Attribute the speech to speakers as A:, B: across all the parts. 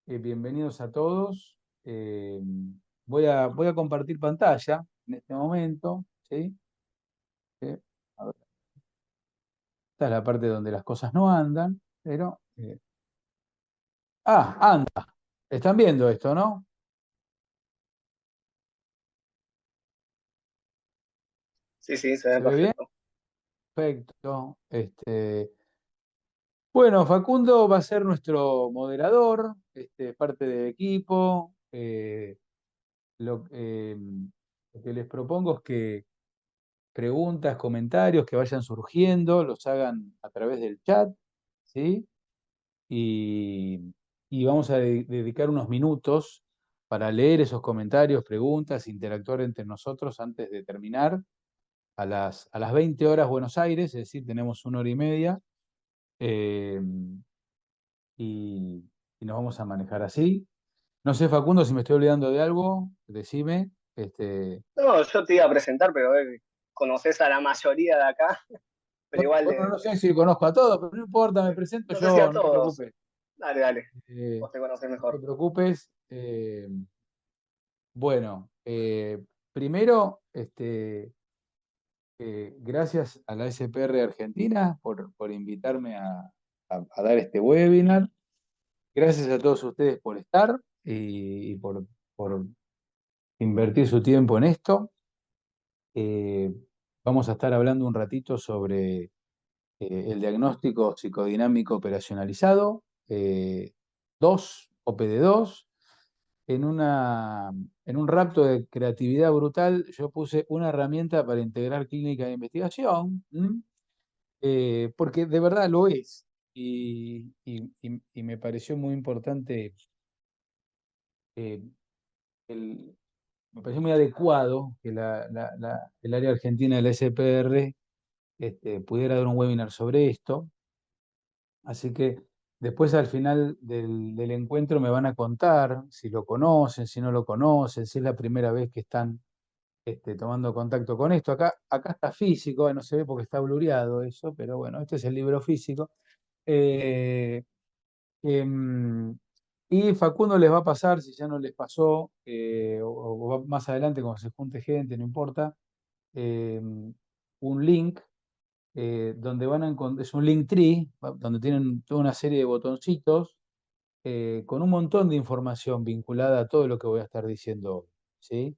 A: Bienvenidos a todos. Voy a compartir pantalla en este momento, ¿sí? A ver, esta es la parte donde las cosas no andan, pero... anda. Están viendo esto, ¿no?
B: Sí, sí, se ve
A: ¿Se ve bien?
B: perfecto.
A: Perfecto. Bueno, Facundo va a ser nuestro moderador, parte del equipo. Lo que les propongo es que preguntas, comentarios que vayan surgiendo, los hagan a través del chat, ¿sí? Y, y vamos a dedicar unos minutos para leer esos comentarios, preguntas, interactuar entre nosotros antes de terminar a las 20 horas Buenos Aires, es decir, tenemos una hora y media, eh, y, y nos vamos a manejar así. No sé, Facundo, si me estoy olvidando de algo, decime.
B: No, yo te iba a presentar, pero conoces a la mayoría de acá, pero igual
A: Bueno, no sé si conozco a todos, pero no importa, me presento
B: no sé si a
A: yo, no te
B: todos.
A: preocupes.
B: Dale, dale,
A: Eh,
B: vos te conocés
A: no te
B: mejor.
A: preocupes. Bueno, primero, gracias a la SPR Argentina por invitarme a dar este webinar. Gracias a todos ustedes por estar y por invertir su tiempo en esto. Eh, Vamos a estar hablando un ratito sobre el diagnóstico psicodinámico operacionalizado, 2, OPD2. En en un rapto de creatividad brutal, yo puse una herramienta para integrar clínica de investigación, porque de verdad lo es. Y me pareció muy importante, eh, el- me pareció muy adecuado que el área argentina de la SPR pudiera dar un webinar sobre esto. Así que después al final del encuentro me van a contar si lo conocen, si no lo conocen, si es la primera vez que están tomando contacto con esto. Acá está físico, no se ve porque está blureado eso, pero bueno, este es el libro físico. Eh, em, y Facundo les va a pasar, si ya no les pasó, más adelante cuando se junte gente, no importa, un link donde van a encontrar, es un link tree, donde tienen toda una serie de botoncitos con un montón de información vinculada a todo lo que voy a estar diciendo hoy, ¿sí?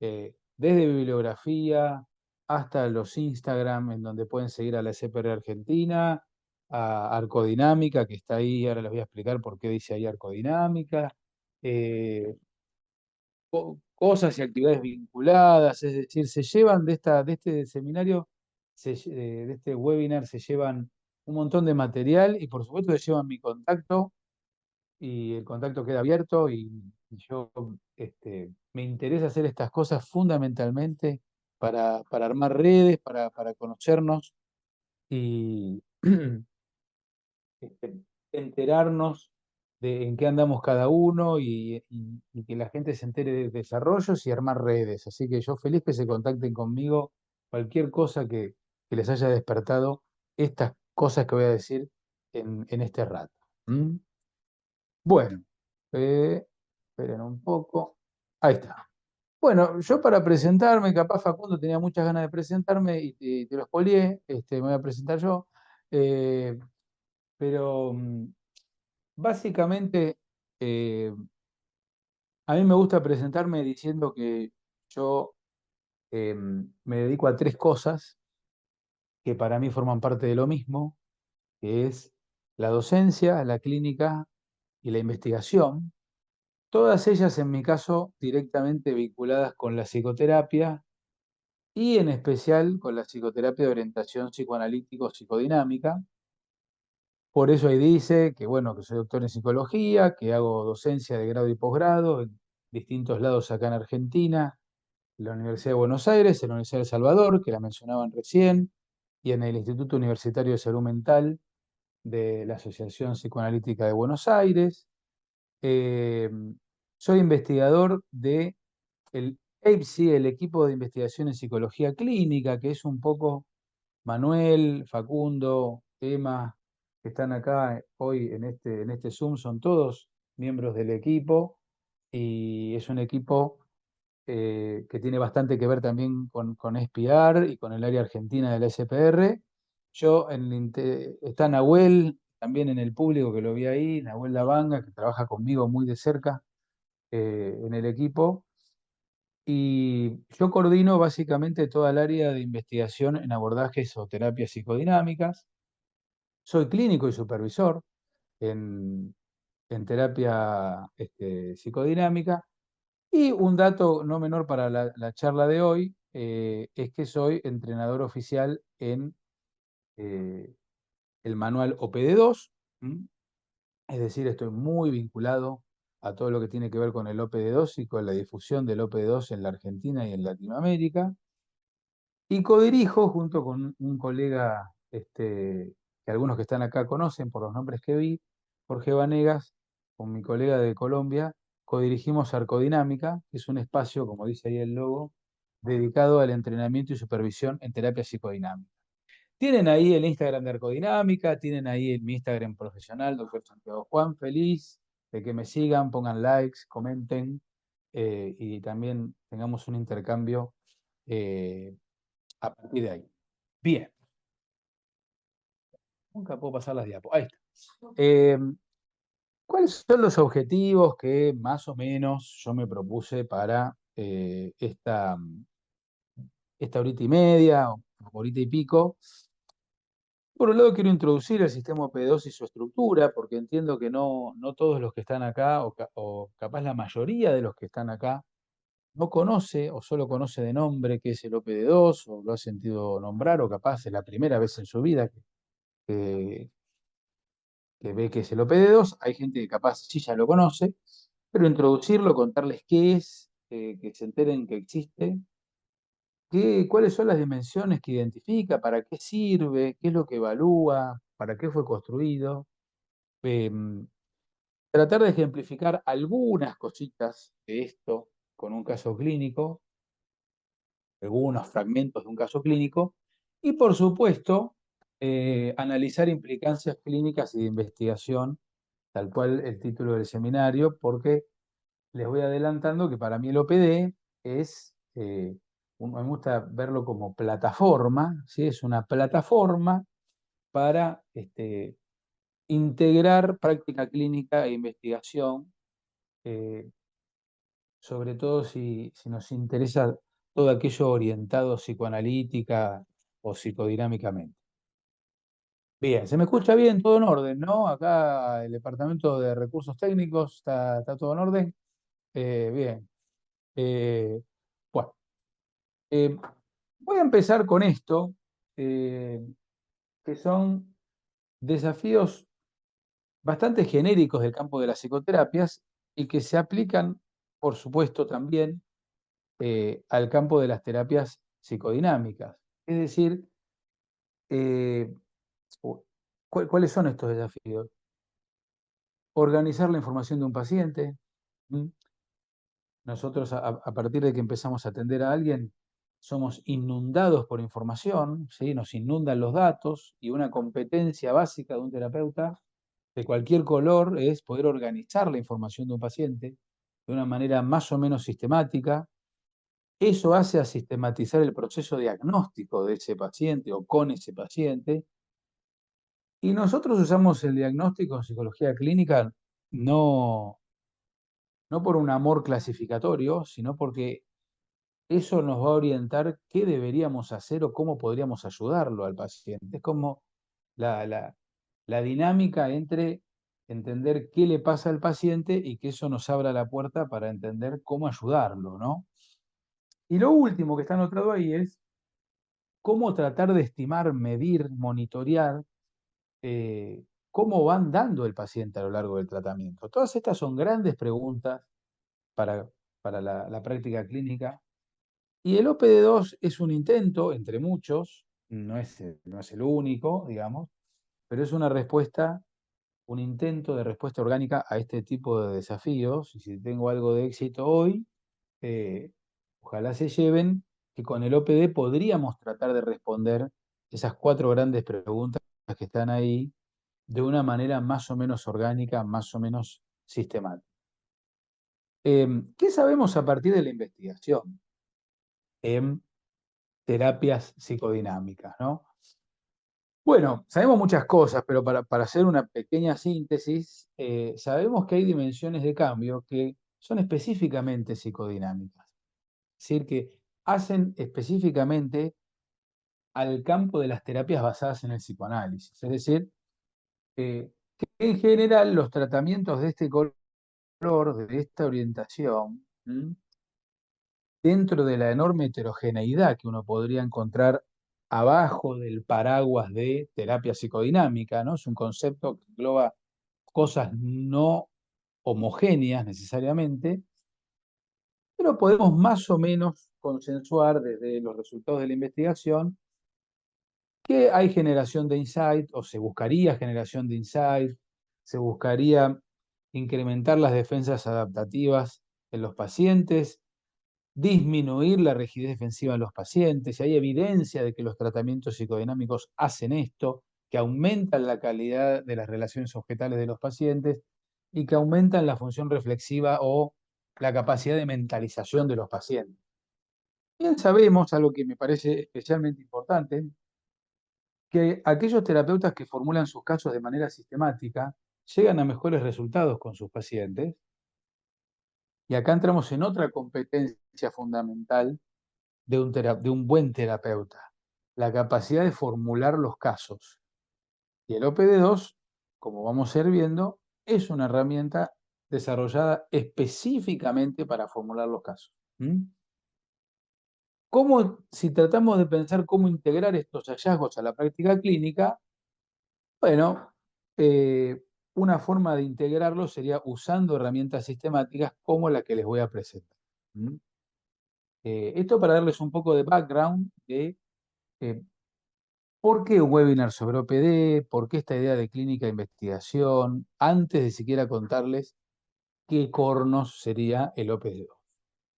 A: Desde bibliografía hasta los Instagram, en donde pueden seguir a la SPR Argentina, a Arcodinámica, que está ahí, ahora les voy a explicar por qué dice ahí Arcodinámica, eh, cosas y actividades vinculadas, es decir, se llevan de este seminario, de este webinar, se llevan un montón de material y por supuesto se llevan mi contacto y el contacto queda abierto y yo me interesa hacer estas cosas fundamentalmente para armar redes, para conocernos y este, enterarnos de en qué andamos cada uno y que la gente se entere de desarrollos y armar redes. Así que yo feliz que se contacten conmigo cualquier cosa que les haya despertado estas cosas que voy a decir en este rato. ¿Mm? Bueno, esperen un poco. Ahí está. Bueno, yo para presentarme, capaz Facundo tenía muchas ganas de presentarme y te lo spoileé, me voy a presentar yo. Eh, pero básicamente, eh, a mí me gusta presentarme diciendo que yo me dedico a tres cosas que para mí forman parte de lo mismo, que es la docencia, la clínica y la investigación. Todas ellas, en mi caso, directamente vinculadas con la psicoterapia y en especial con la psicoterapia de orientación psicoanalítico-psicodinámica. Por eso ahí dice que, bueno, que soy doctor en psicología, que hago docencia de grado y posgrado en distintos lados acá en Argentina, en la Universidad de Buenos Aires, en la Universidad de El Salvador, que la mencionaban recién, y en el Instituto Universitario de Salud Mental de la Asociación Psicoanalítica de Buenos Aires. Eh, Soy investigador de el EIPSI, el equipo de investigación en psicología clínica, que es un poco Manuel, Facundo, Emma, que están acá hoy en este Zoom, son todos miembros del equipo y es un equipo que tiene bastante que ver también con SPR y con el área argentina del SPR. Está Nahuel, también en el público que lo vi ahí, Nahuel Lavanga, que trabaja conmigo muy de cerca en el equipo. Y yo coordino básicamente toda el área de investigación en abordajes o terapias psicodinámicas. Soy clínico y supervisor en, en terapia psicodinámica. Y un dato no menor para la charla de hoy es que soy entrenador oficial en eh, el manual OPD2. ¿M? Es decir, estoy muy vinculado a todo lo que tiene que ver con el OPD2 y con la difusión del OPD2 en la Argentina y en Latinoamérica. Y codirijo junto con un colega que algunos que están acá conocen por los nombres que vi, Jorge Vanegas, con mi colega de Colombia, codirigimos Arcodinámica, que es un espacio, como dice ahí el logo, dedicado al entrenamiento y supervisión en terapia psicodinámica. Tienen ahí el Instagram de Arcodinámica, tienen ahí mi Instagram profesional, doctor Santiago Juan, feliz de que me sigan, pongan likes, comenten y también tengamos un intercambio eh, a partir de ahí. Bien, nunca puedo pasar las diapos. Ahí está. Eh, ¿Cuáles son los objetivos que más o menos yo me propuse para esta horita y media, o horita y pico? Por un lado, quiero introducir el sistema OP2 y su estructura, porque entiendo que no todos los que están acá, o capaz la mayoría de los que están acá, no conoce o solo conoce de nombre qué es el OPD2, o lo ha sentido nombrar, o capaz es la primera vez en su vida que, que ve que es el OPD2. Hay gente que capaz sí ya lo conoce, pero introducirlo, contarles qué es, que se enteren que existe, cuáles son las dimensiones que identifica, para qué sirve, qué es lo que evalúa, para qué fue construido. Em, Tratar de ejemplificar algunas cositas de esto con un caso clínico, algunos fragmentos de un caso clínico, y por supuesto, analizar implicancias clínicas y de investigación, tal cual el título del seminario, porque les voy adelantando que para mí el OPD es, me gusta verlo como plataforma, ¿sí? Es una plataforma para integrar práctica clínica e investigación, eh, sobre todo si nos interesa todo aquello orientado psicoanalítica o psicodinámicamente. Bien, se me escucha bien, todo en orden, ¿no? Acá el departamento de recursos técnicos está todo en orden. Bien. Eh, bueno, eh, voy a empezar con esto, eh, que son desafíos bastante genéricos del campo de las psicoterapias y que se aplican, por supuesto, también al campo de las terapias psicodinámicas. Es decir, eh, ¿cuáles son estos desafíos? Organizar la información de un paciente. ¿Mm? Nosotros, a partir de que empezamos a atender a alguien, somos inundados por información, ¿sí? Nos inundan los datos y una competencia básica de un terapeuta de cualquier color es poder organizar la información de un paciente de una manera más o menos sistemática. Eso hace a sistematizar el proceso diagnóstico de ese paciente o con ese paciente. Y nosotros usamos el diagnóstico en psicología clínica no, no por un amor clasificatorio, sino porque eso nos va a orientar qué deberíamos hacer o cómo podríamos ayudarlo al paciente. Es como la, la- la dinámica entre entender qué le pasa al paciente y que eso nos abra la puerta para entender cómo ayudarlo, ¿no? Y lo último que está anotado ahí es cómo tratar de estimar, medir, monitorear cómo va andando el paciente a lo largo del tratamiento. Todas estas son grandes preguntas para, para la práctica clínica. Y el OPD2 es un intento, entre muchos, no es el único, digamos, pero es una respuesta, un intento de respuesta orgánica a este tipo de desafíos. Y si tengo algo de éxito hoy, eh, ojalá se lleven que con el OPD podríamos tratar de responder esas cuatro grandes preguntas que están ahí de una manera más o menos orgánica, más o menos sistemática. ¿Qué sabemos a partir de la investigación en terapias psicodinámicas, ¿no? Bueno, sabemos muchas cosas, pero para hacer una pequeña síntesis, sabemos que hay dimensiones de cambio que son específicamente psicodinámicas, es decir, que hacen específicamente al campo de las terapias basadas en el psicoanálisis. Es decir, que en general los tratamientos de este color, de esta orientación, dentro de la enorme heterogeneidad que uno podría encontrar abajo del paraguas de terapia psicodinámica, ¿no? Es un concepto que engloba cosas no homogéneas necesariamente, pero podemos más o menos consensuar desde los resultados de la investigación que hay generación de insight, o se buscaría generación de insight, se buscaría incrementar las defensas adaptativas en los pacientes, disminuir la rigidez defensiva en los pacientes, y hay evidencia de que los tratamientos psicodinámicos hacen esto, que aumentan la calidad de las relaciones objetales de los pacientes y que aumentan la función reflexiva o la capacidad de mentalización de los pacientes. Bien sabemos, algo que me parece especialmente importante, que aquellos terapeutas que formulan sus casos de manera sistemática llegan a mejores resultados con sus pacientes. Y acá entramos en otra competencia fundamental de un buen terapeuta, la capacidad de formular los casos. Y el OPD2, como vamos a ir viendo, es una herramienta desarrollada específicamente para formular los casos. Si tratamos de pensar cómo integrar estos hallazgos a la práctica clínica, bueno, eh, una forma de integrarlo sería usando herramientas sistemáticas como la que les voy a presentar. Esto para darles un poco de background de eh, por qué un webinar sobre OPD, por qué esta idea de clínica de investigación, antes de siquiera contarles qué cornos sería el OPD2.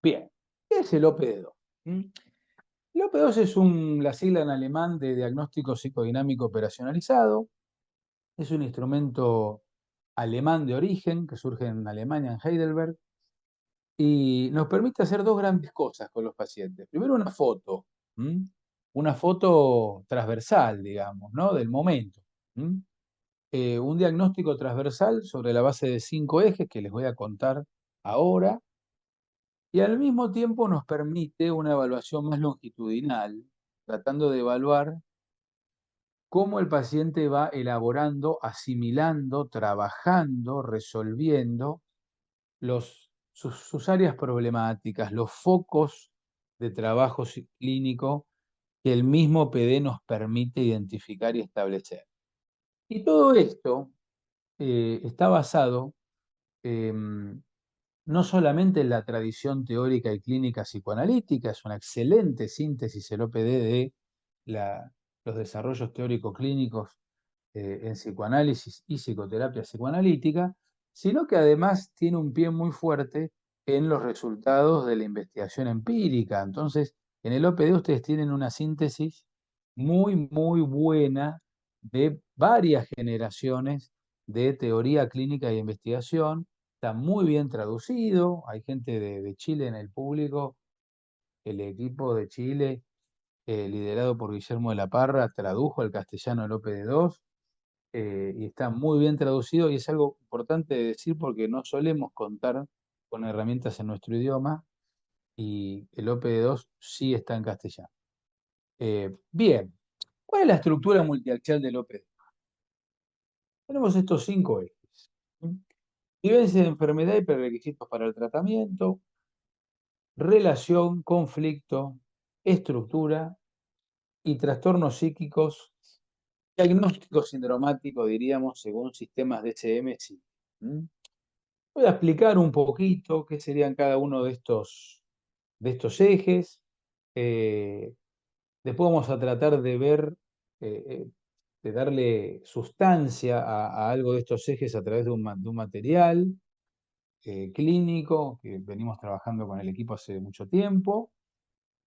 A: Bien, ¿qué es el OPD2? El OPD2 es la sigla en alemán de diagnóstico psicodinámico operacionalizado. Es un instrumento alemán de origen que surge en Alemania, en Heidelberg, y nos permite hacer dos grandes cosas con los pacientes. Primero, una foto transversal, digamos, ¿no? Del momento. Un diagnóstico transversal sobre la base de 5 ejes que les voy a contar ahora, y al mismo tiempo nos permite una evaluación más longitudinal, tratando de evaluar cómo el paciente va elaborando, asimilando, trabajando, resolviendo sus áreas problemáticas, los focos de trabajo clínico que el mismo PD nos permite identificar y establecer. Y todo esto está basado no solamente en la tradición teórica y clínica psicoanalítica, es una excelente síntesis el OPD de los desarrollos teórico-clínicos en psicoanálisis y psicoterapia psicoanalítica, sino que además tiene un pie muy fuerte en los resultados de la investigación empírica. Entonces, en el OPD ustedes tienen una síntesis muy buena de varias generaciones de teoría clínica y investigación. Está muy bien traducido, hay gente de Chile en el público, el equipo de Chile, liderado por Guillermo de la Parra, tradujo al castellano el OPD2, y está muy bien traducido, y es algo importante de decir porque no solemos contar con herramientas en nuestro idioma, y el OPD2 sí está en castellano. Bien, ¿cuál es la estructura multiaxial del OPD? Tenemos estos 5 ejes. Vivencia de enfermedad y prerequisitos para el tratamiento, relación, conflicto, estructura y trastornos psíquicos, diagnóstico sindromático, diríamos, según sistemas DSM. Sí. Voy a explicar un poquito qué serían cada uno de estos ejes. Después vamos a tratar de ver, de darle sustancia a algo de estos ejes a través de un material clínico que venimos trabajando con el equipo hace mucho tiempo.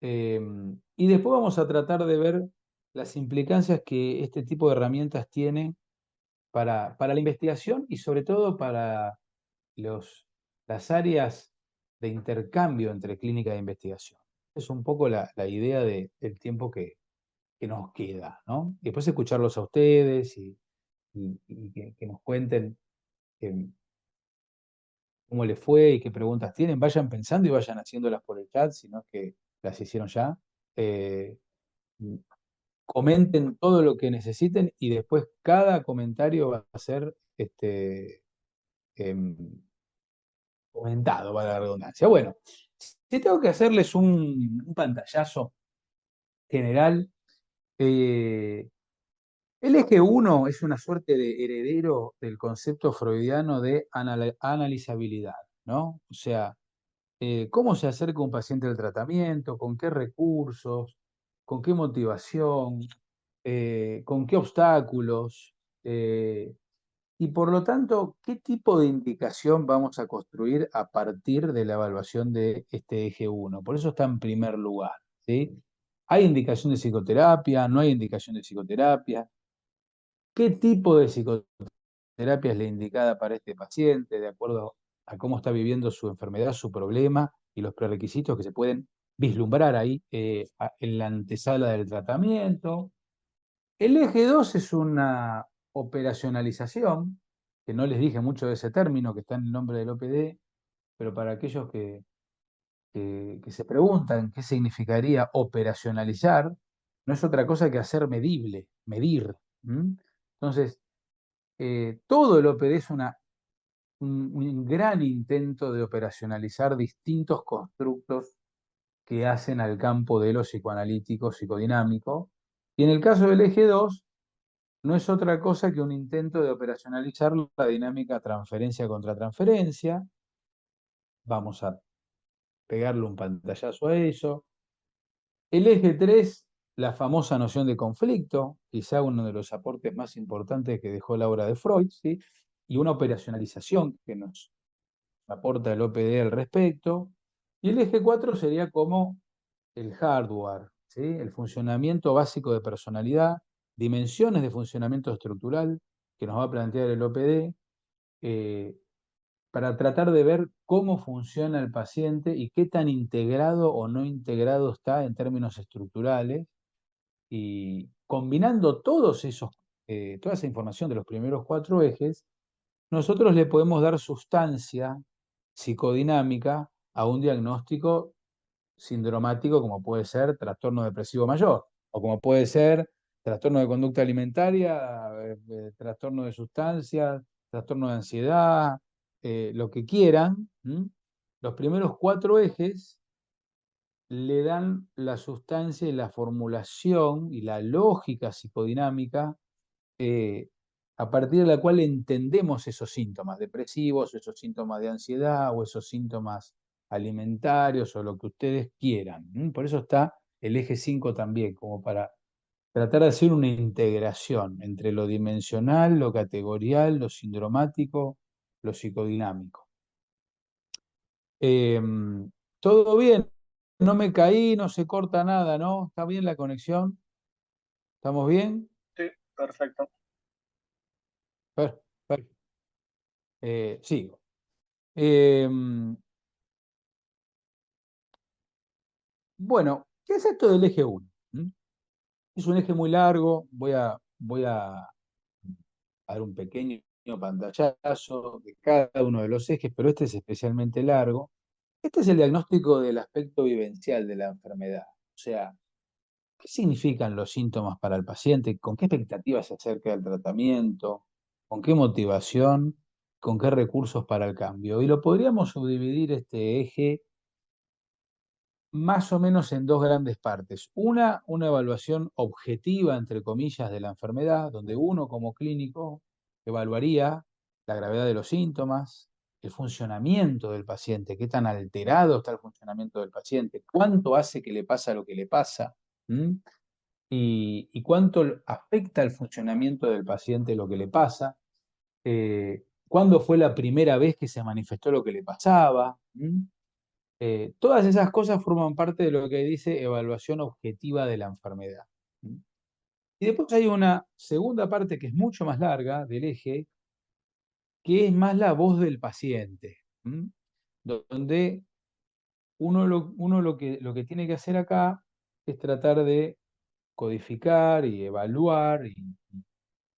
A: Y después vamos a tratar de ver las implicancias que este tipo de herramientas tiene para la investigación y sobre todo para las áreas de intercambio entre clínica e investigación. Es un poco la idea del tiempo que nos queda, ¿no? Y después escucharlos a ustedes y que nos cuenten cómo les fue y qué preguntas tienen. Vayan pensando y vayan haciéndolas por el chat, si no es que las hicieron ya. Eh, Comenten todo lo que necesiten y después cada comentario va a ser em, comentado, para la redundancia. Bueno, si tengo que hacerles un pantallazo general, eh, el eje uno es una suerte de heredero del concepto freudiano de analizabilidad, ¿no? O sea, cómo se acerca un paciente al tratamiento, con qué recursos, con qué motivación, con qué obstáculos, eh, y por lo tanto, ¿qué tipo de indicación vamos a construir a partir de la evaluación de este eje uno? Por eso está en primer lugar, ¿sí? ¿Hay indicación de psicoterapia? ¿No hay indicación de psicoterapia? ¿Qué tipo de psicoterapia es la indicada para este paciente de acuerdo a cómo está viviendo su enfermedad, su problema y los prerequisitos que se pueden vislumbrar ahí en la antesala del tratamiento? El eje 2 es una operacionalización, que no les dije mucho de ese término, que está en el nombre del OPD, pero para aquellos que se preguntan qué significaría operacionalizar, no es otra cosa que hacer medible, medir. Entonces, todo el OPD es un gran intento de operacionalizar distintos constructos que hacen al campo de lo psicoanalítico, psicodinámico. Y en el caso del eje 2 no es otra cosa que un intento de operacionalizar la dinámica transferencia contra transferencia. Vamos a pegarle un pantallazo a eso. El eje 3, la famosa noción de conflicto, quizá uno de los aportes más importantes que dejó la obra de Freud, ¿sí? Y una operacionalización que nos aporta el OPD al respecto. Y el eje 4 sería como el hardware, ¿sí? El funcionamiento básico de personalidad, dimensiones de funcionamiento estructural que nos va a plantear el OPD, eh, para tratar de ver cómo funciona el paciente y qué tan integrado o no integrado está en términos estructurales, y combinando toda esa información de los primeros 4 ejes, nosotros le podemos dar sustancia psicodinámica a un diagnóstico sindromático como puede ser trastorno depresivo mayor, o como puede ser trastorno de conducta alimentaria, trastorno de sustancias, trastorno de ansiedad, lo que quieran. Los primeros 4 ejes le dan la sustancia y la formulación y la lógica psicodinámica, eh, a partir de la cual entendemos esos síntomas depresivos, esos síntomas de ansiedad o esos síntomas alimentarios o lo que ustedes quieran. Por eso está el eje 5 también, como para tratar de hacer una integración entre lo dimensional, lo categorial, lo sindromático, lo psicodinámico. ¿Todo bien? No me caí, no se corta nada, ¿no? ¿Está bien la conexión? ¿Estamos bien?
B: Sí, perfecto.
A: Per- per- sigo. Em, bueno, ¿qué es esto del eje 1? Es un eje muy largo, voy a dar un pequeño pantallazo de cada uno de los ejes, pero este es especialmente largo. Este es el diagnóstico del aspecto vivencial de la enfermedad. O sea, ¿qué significan los síntomas para el paciente? ¿Con qué expectativas se acerca del tratamiento? ¿Con qué motivación? ¿Con qué recursos para el cambio? Y lo podríamos subdividir este eje más o menos en 2 grandes partes. Una evaluación objetiva, entre comillas, de la enfermedad, donde uno como clínico evaluaría la gravedad de los síntomas, el funcionamiento del paciente, qué tan alterado está el funcionamiento del paciente, cuánto hace que le pasa lo que le pasa, ¿m? Y cuánto afecta el funcionamiento del paciente lo que le pasa, cuándo fue la primera vez que se manifestó lo que le pasaba. Todas esas cosas forman parte de lo que dice evaluación objetiva de la enfermedad. Y después hay una segunda parte que es mucho más larga del eje, que es más la voz del paciente, donde uno lo que tiene que hacer acá es tratar de codificar y evaluar y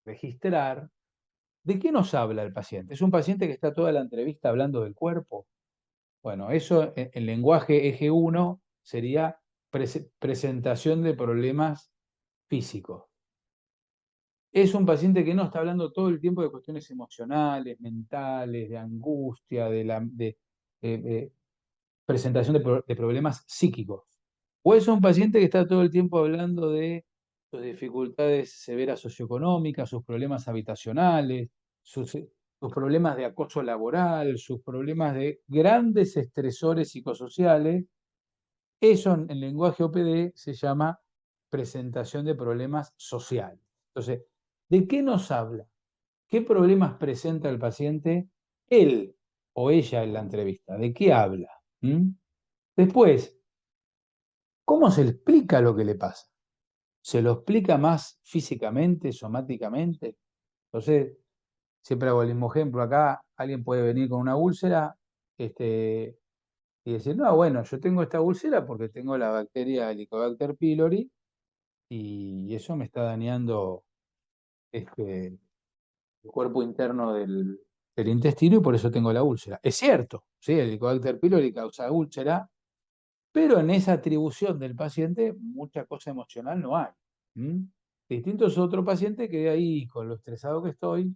A: registrar de qué nos habla el paciente. ¿Es un paciente que está toda la entrevista hablando del cuerpo? Bueno, eso en lenguaje eje 1 sería presentación de problemas físicos. Es un paciente que no está hablando todo el tiempo de cuestiones emocionales, mentales, de angustia, de presentación de problemas psíquicos. O es un paciente que está todo el tiempo hablando de sus dificultades severas socioeconómicas, sus problemas habitacionales, sus problemas de acoso laboral, sus problemas de grandes estresores psicosociales. Eso en lenguaje OPD se llama presentación de problemas sociales. Entonces, ¿de qué nos habla? ¿Qué problemas presenta el paciente? Él o ella en la entrevista. ¿De qué habla? Después, ¿cómo se le explica lo que le pasa? ¿Se lo explica más físicamente, somáticamente? Entonces, siempre hago el mismo ejemplo. Acá alguien puede venir con una úlcera y decir, no, bueno, yo tengo esta úlcera porque tengo la bacteria Helicobacter pylori y eso me está dañando el cuerpo interno del intestino y por eso tengo la úlcera. Es cierto, ¿sí? El Helicobacter pylori causa úlcera, pero en esa atribución del paciente mucha cosa emocional no hay. Distinto es otro paciente que de ahí, con lo estresado que estoy,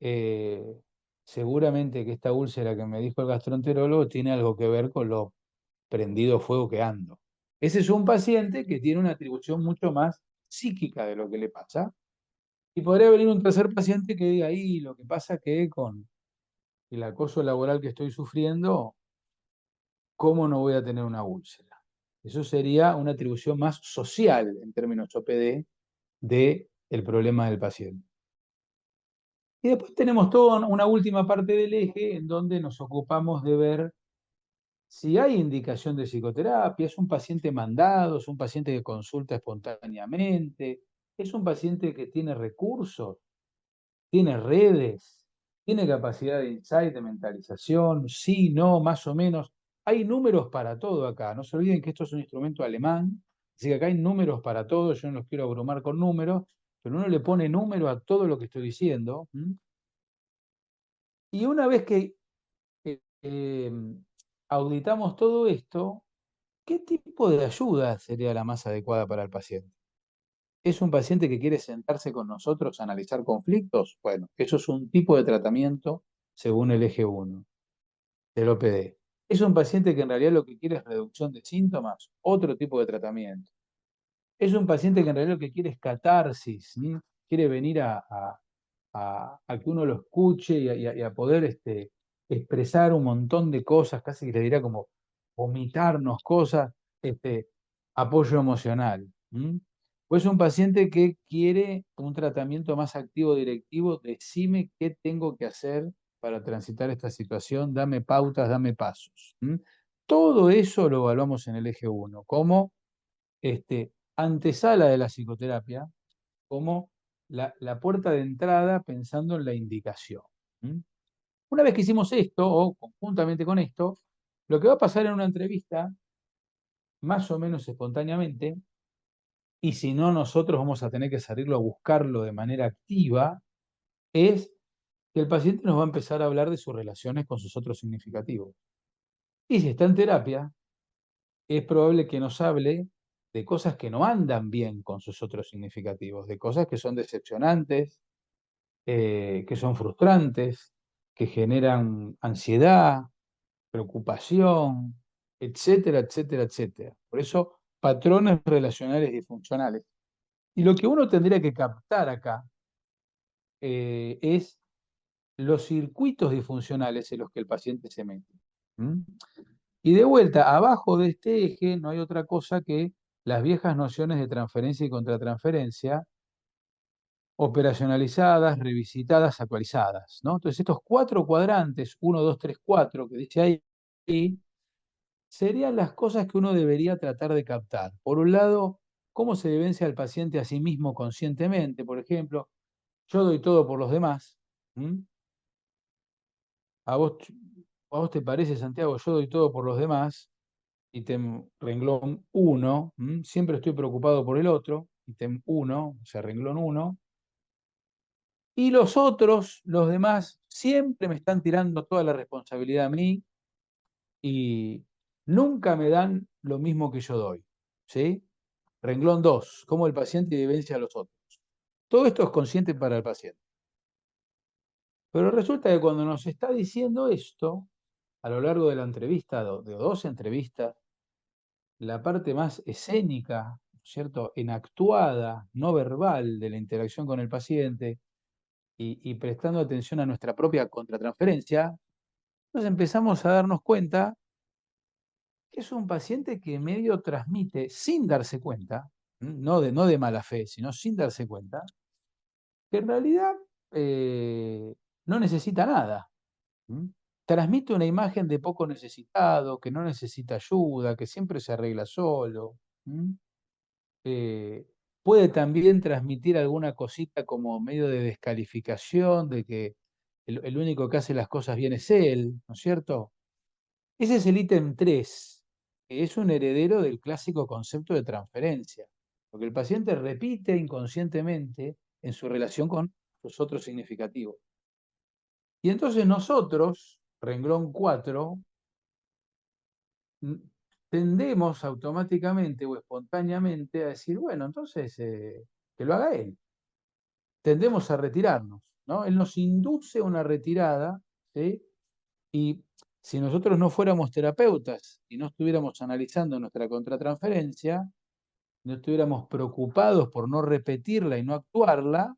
A: eh, seguramente que esta úlcera que me dijo el gastroenterólogo tiene algo que ver con lo prendido fuego que ando. Ese es un paciente que tiene una atribución mucho más psíquica de lo que le pasa. Y podría venir un tercer paciente que diga, ahí lo que pasa que con el acoso laboral que estoy sufriendo, ¿cómo no voy a tener una úlcera? Eso sería una atribución más social en términos OPD del problema del paciente. Y después tenemos toda una última parte del eje en donde nos ocupamos de ver si hay indicación de psicoterapia, es un paciente mandado, es un paciente que consulta espontáneamente, es un paciente que tiene recursos, tiene redes, tiene capacidad de insight, de mentalización, sí, no, más o menos. Hay números para todo acá. No se olviden que esto es un instrumento alemán, así que acá hay números para todo. Yo no los quiero abrumar con números, pero uno le pone número a todo lo que estoy diciendo. Y una vez que eh, auditamos todo esto, ¿qué tipo de ayuda sería la más adecuada para el paciente? ¿Es un paciente que quiere sentarse con nosotros a analizar conflictos? Bueno, eso es un tipo de tratamiento según el eje 1 del OPD. ¿Es un paciente que en realidad lo que quiere es reducción de síntomas? Otro tipo de tratamiento. ¿Es un paciente que en realidad lo que quiere es catarsis? Quiere venir a que uno lo escuche y a poder expresar un montón de cosas, casi que le diría como vomitarnos cosas, este, apoyo emocional. O es un paciente que quiere un tratamiento más activo directivo, decime qué tengo que hacer para transitar esta situación, dame pautas, dame pasos. Todo eso lo evaluamos en el eje 1, como antesala de la psicoterapia, como la puerta de entrada pensando en la indicación. Una vez que hicimos esto, o conjuntamente con esto, lo que va a pasar en una entrevista, más o menos espontáneamente, y si no nosotros vamos a tener que salirlo a buscarlo de manera activa, es que el paciente nos va a empezar a hablar de sus relaciones con sus otros significativos. Y si está en terapia, es probable que nos hable de cosas que no andan bien con sus otros significativos, de cosas que son decepcionantes, que son frustrantes, que generan ansiedad, preocupación, etcétera, etcétera, etcétera. Por eso, patrones relacionales disfuncionales. Y lo que uno tendría que captar acá es los circuitos disfuncionales en los que el paciente se mete. ¿Mm? Y de vuelta, abajo de este eje no hay otra cosa que las viejas nociones de transferencia y contratransferencia, operacionalizadas, revisitadas, actualizadas, ¿no? Entonces, estos cuatro cuadrantes, 1, 2, 3, 4, que dice ahí, serían las cosas que uno debería tratar de captar. Por un lado, cómo se vivencia al paciente a sí mismo conscientemente. Por ejemplo, yo doy todo por los demás. ¿Mm? ¿A vos, a vos te parece, Santiago? Yo doy todo por los demás, ítem renglón uno, siempre estoy preocupado por el otro, ítem uno, o sea, renglón uno, y los otros, los demás, siempre me están tirando toda la responsabilidad a mí y nunca me dan lo mismo que yo doy, ¿sí? Renglón 2, cómo el paciente vivencia a los otros. Todo esto es consciente para el paciente. Pero resulta que cuando nos está diciendo esto, a lo largo de la entrevista, de dos entrevistas, la parte más escénica, ¿cierto? Enactuada, no verbal de la interacción con el paciente y prestando atención a nuestra propia contratransferencia, entonces empezamos a darnos cuenta que es un paciente que medio transmite sin darse cuenta, no de mala fe, sino sin darse cuenta, que en realidad no necesita nada. ¿M? Transmite una imagen de poco necesitado, que no necesita ayuda, que siempre se arregla solo. ¿M? eh, Puede también transmitir alguna cosita como medio de descalificación, de que el único que hace las cosas bien es él, ¿no es cierto? Ese es el ítem 3, que es un heredero del clásico concepto de transferencia, lo que el paciente repite inconscientemente en su relación con los otros significativos. Y entonces nosotros, renglón 4, tendemos automáticamente o espontáneamente a decir, bueno, entonces que lo haga él. Tendemos a retirarnos, ¿no? Él nos induce a una retirada, ¿sí? Y si nosotros no fuéramos terapeutas y no estuviéramos analizando nuestra contratransferencia, no estuviéramos preocupados por no repetirla y no actuarla,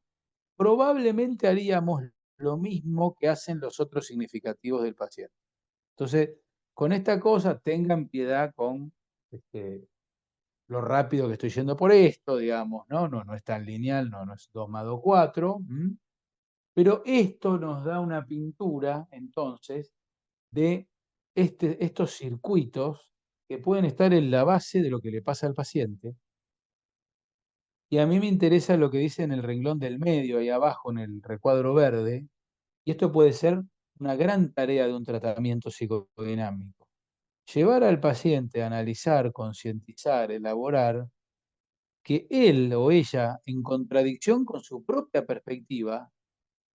A: probablemente haríamos lo mismo que hacen los otros significativos del paciente. Entonces, con esta cosa, tengan piedad con lo rápido que estoy yendo por esto, digamos, ¿no? No es tan lineal, no es 2 más 2, 4. Pero esto nos da una pintura, entonces, de estos circuitos que pueden estar en la base de lo que le pasa al paciente. Y a mí me interesa lo que dice en el renglón del medio, ahí abajo en el recuadro verde, y esto puede ser una gran tarea de un tratamiento psicodinámico. Llevar al paciente a analizar, concientizar, elaborar, que él o ella, en contradicción con su propia perspectiva,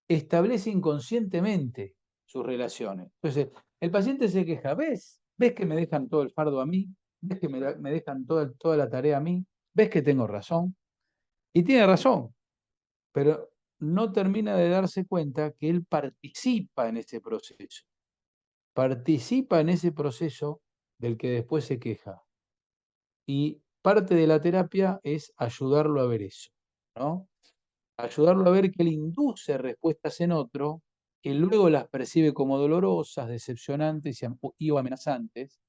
A: establece inconscientemente sus relaciones. Entonces, el paciente se queja, ¿ves? ¿Ves que me dejan todo el fardo a mí? ¿Ves que me dejan toda la tarea a mí? ¿Ves que tengo razón? Y tiene razón, pero no termina de darse cuenta que él participa en ese proceso. Participa en ese proceso del que después se queja. Y parte de la terapia es ayudarlo a ver eso, ¿no? Ayudarlo a ver que él induce respuestas en otro, que luego las percibe como dolorosas, decepcionantes y o amenazantes.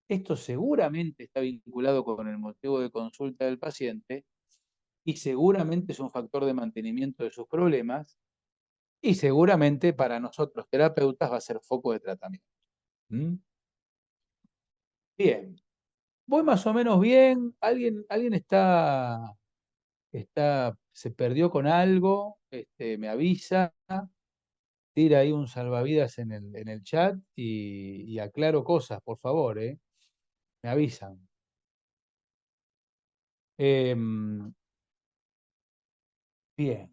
A: Esto seguramente está vinculado con el motivo de consulta del paciente y seguramente es un factor de mantenimiento de sus problemas y seguramente para nosotros terapeutas va a ser foco de tratamiento. ¿Mm? Bien, voy más o menos bien. ¿Alguien se perdió con algo? Me avisa, tira ahí un salvavidas en el chat y aclaro cosas, por favor, ¿eh? Me avisan. Em, Bien.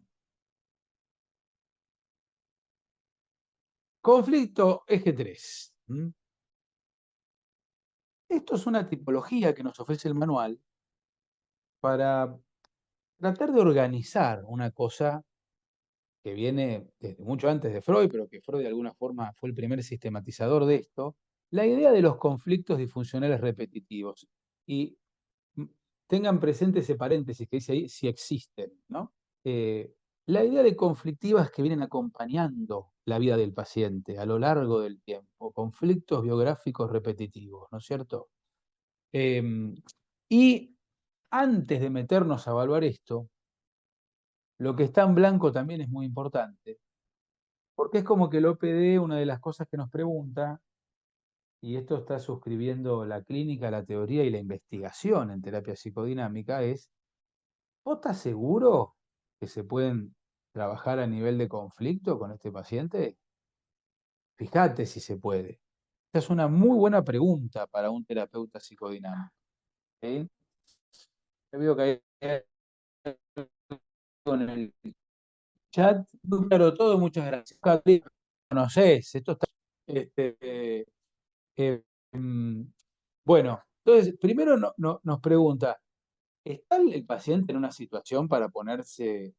A: Conflicto eje 3. Esto es una tipología que nos ofrece el manual para tratar de organizar una cosa que viene desde mucho antes de Freud, pero que Freud de alguna forma fue el primer sistematizador de esto, la idea de los conflictos disfuncionales repetitivos. Y mm, tengan presente ese paréntesis que dice ahí, si existen, ¿no? Eh, la idea de conflictivas que vienen acompañando la vida del paciente a lo largo del tiempo, conflictos biográficos repetitivos, ¿no es cierto? Y antes de meternos a evaluar esto, lo que está en blanco también es muy importante, porque es como que el OPD, una de las cosas que nos pregunta, y esto está suscribiendo la clínica, la teoría y la investigación en terapia psicodinámica, es, ¿vos estás seguro que se pueden trabajar a nivel de conflicto con este paciente? Fíjate si se puede. Esta es una muy buena pregunta para un terapeuta psicodinámico. ¿Sí? Yo veo que hay algo en el chat. Muy claro todo, muchas gracias. Conoces, esto está. Este, eh, mm, bueno, entonces, primero nos pregunta, ¿está el paciente en una situación para ponerse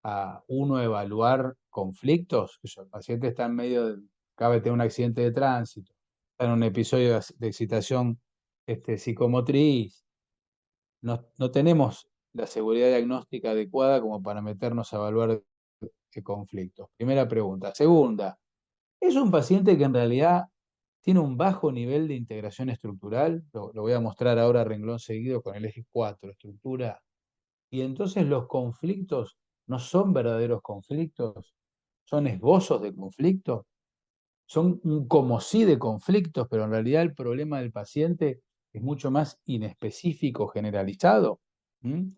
A: a uno evaluar conflictos? El paciente está en medio de, acaba de tener un accidente de tránsito, está en un episodio de excitación psicomotriz, no tenemos la seguridad diagnóstica adecuada como para meternos a evaluar conflictos. Primera pregunta. Segunda, ¿es un paciente que en realidad tiene un bajo nivel de integración estructural? Lo voy a mostrar ahora renglón seguido con el eje 4, estructura. Y entonces los conflictos no son verdaderos conflictos, son esbozos de conflicto, son un como sí de conflictos, pero en realidad el problema del paciente es mucho más inespecífico, generalizado. ¿Mm?